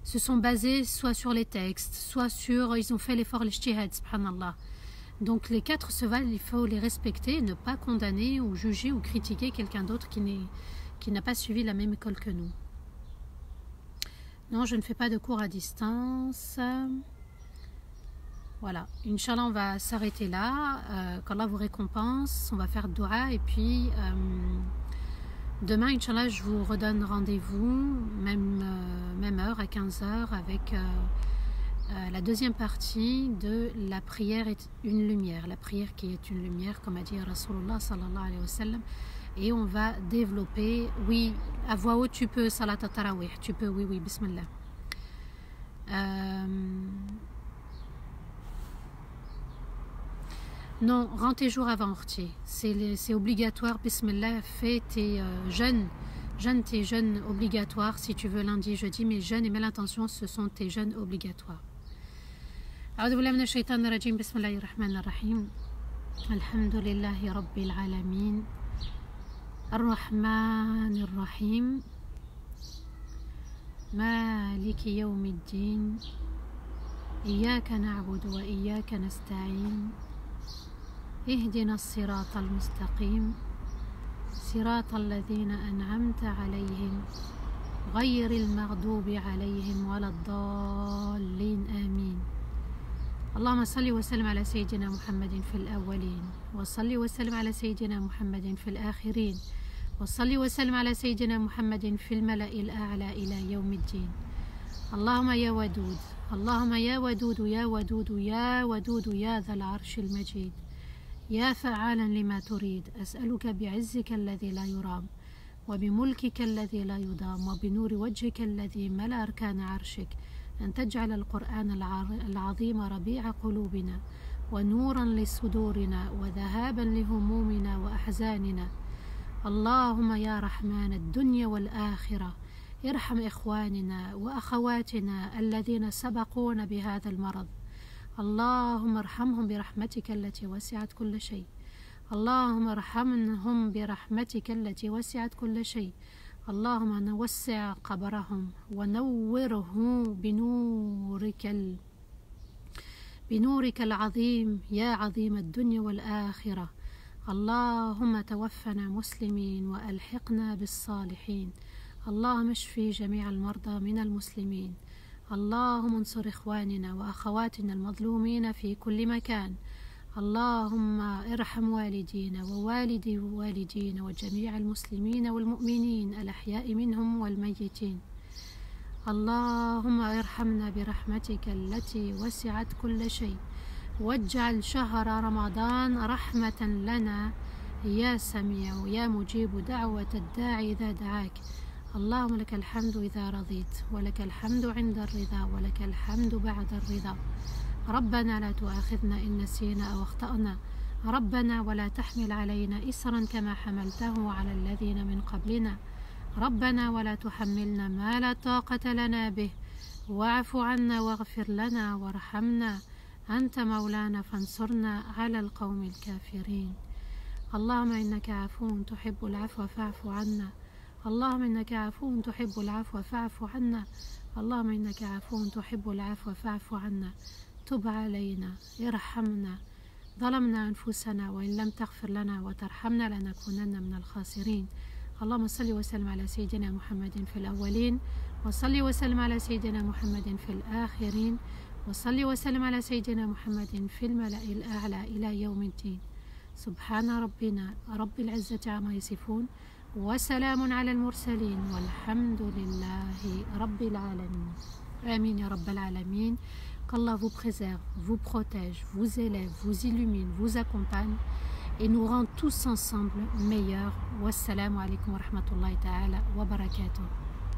se sont basés soit sur les textes, soit ils ont fait l'effort l'ijtihad, subhanallah. Donc les 4 se valent, il faut les respecter, ne pas condamner ou juger ou critiquer quelqu'un d'autre qui n'a pas suivi la même école que nous. Non, je ne fais pas de cours à distance. Voilà, Inch'Allah, on va s'arrêter là, qu'Allah vous récompense, on va faire dua, et puis demain, Inch'Allah, je vous redonne rendez-vous, même heure, à 15 h, avec la deuxième partie de la prière est une lumière, la prière qui est une lumière, comme a dit Rasulullah sallallahu alayhi wa sallam, et on va développer, oui, à voix haute, tu peux, salat at-tarawih, tu peux, oui, bismillah. Non, rends tes jours avant Ortier. C'est obligatoire. Bismillah, fais tes jeûnes tes jeûnes obligatoires si tu veux lundi, jeudi, mais jeûnes et mets l'intention, ce sont tes jeûnes obligatoires. A'udhu billahi minash shaitanir rajim. Bismillahir rahmanir rahim. Alhamdulillahi rabbil alamin. Ar-Rahmanir Rahim. Maliki yawmiddin. Iyyaka na'budu wa iyyaka nasta'in. اهدنا الصراط المستقيم صراط الذين أنعمت عليهم غير المغضوب عليهم ولا الضالين آمين اللهم صل وسلم على سيدنا محمد في الأولين، وصل وسلم على سيدنا محمد في الآخرين، وصل وسلم على سيدنا محمد في الملأ الأعلى إلى يوم الدين. اللهم يا ودود، اللهم يا ودود يا ودود يا ودود يا ذا العرش المجيد، يا فعالا لما تريد، أسألك بعزك الذي لا يرام، وبملكك الذي لا يضام، وبنور وجهك الذي ملأ أركان عرشك، أن تجعل القرآن العظيم ربيع قلوبنا، ونورا لصدورنا، وذهابا لهمومنا وأحزاننا. اللهم يا رحمن الدنيا والآخرة، ارحم إخواننا وأخواتنا الذين سبقونا بهذا المرض. اللهم ارحمهم برحمتك التي وسعت كل شيء. اللهم ارحمهم برحمتك التي وسعت كل شيء. اللهم نوسع قبرهم ونوره بنورك العظيم يا عظيم الدنيا والآخرة. اللهم توفنا مسلمين وألحقنا بالصالحين. اللهم اشفي جميع المرضى من المسلمين. اللهم انصر إخواننا وأخواتنا المظلومين في كل مكان. اللهم ارحم والدينا ووالدي والدينا وجميع المسلمين والمؤمنين الأحياء منهم والميتين. اللهم ارحمنا برحمتك التي وسعت كل شيء، واجعل شهر رمضان رحمة لنا يا سميع يا مجيب دعوة الداعي إذا دعاك. اللهم لك الحمد إذا رضيت، ولك الحمد عند الرضا، ولك الحمد بعد الرضا. ربنا لا تؤاخذنا إن نسينا أو أخطأنا، ربنا ولا تحمل علينا إصرا كما حملته على الذين من قبلنا، ربنا ولا تحملنا ما لا طاقة لنا به، واعف عنا واغفر لنا وارحمنا، أنت مولانا فانصرنا على القوم الكافرين. اللهم إنك عفو تحب العفو فاعف عنا، اللهم إنك عفو تحب العفو فاعف عنا، اللهم إنك عفو تحب العفو فاعف عنا. تب علينا، ارحمنا، ظلمنا أنفسنا، وإن لم تغفر لنا وترحمنا لنكونن من الخاسرين. اللهم صل وسلم على سيدنا محمد في الأولين، وصل وسلم على سيدنا محمد في الآخرين، وصل وسلم على سيدنا محمد في الملأ الأعلى إلى يوم الدين. سبحان ربنا رب العزة عما يصفون، وسلام على المرسلين، والحمد لله رب العالمين. آمين يا رب العالمين. Qu'Allah vous préserve, vous protège, vous élève, vous illumine, vous accompagne et nous rend tous ensemble meilleurs. Wassalamu alaikum wa rahmatullahi ta'ala wa barakatuh.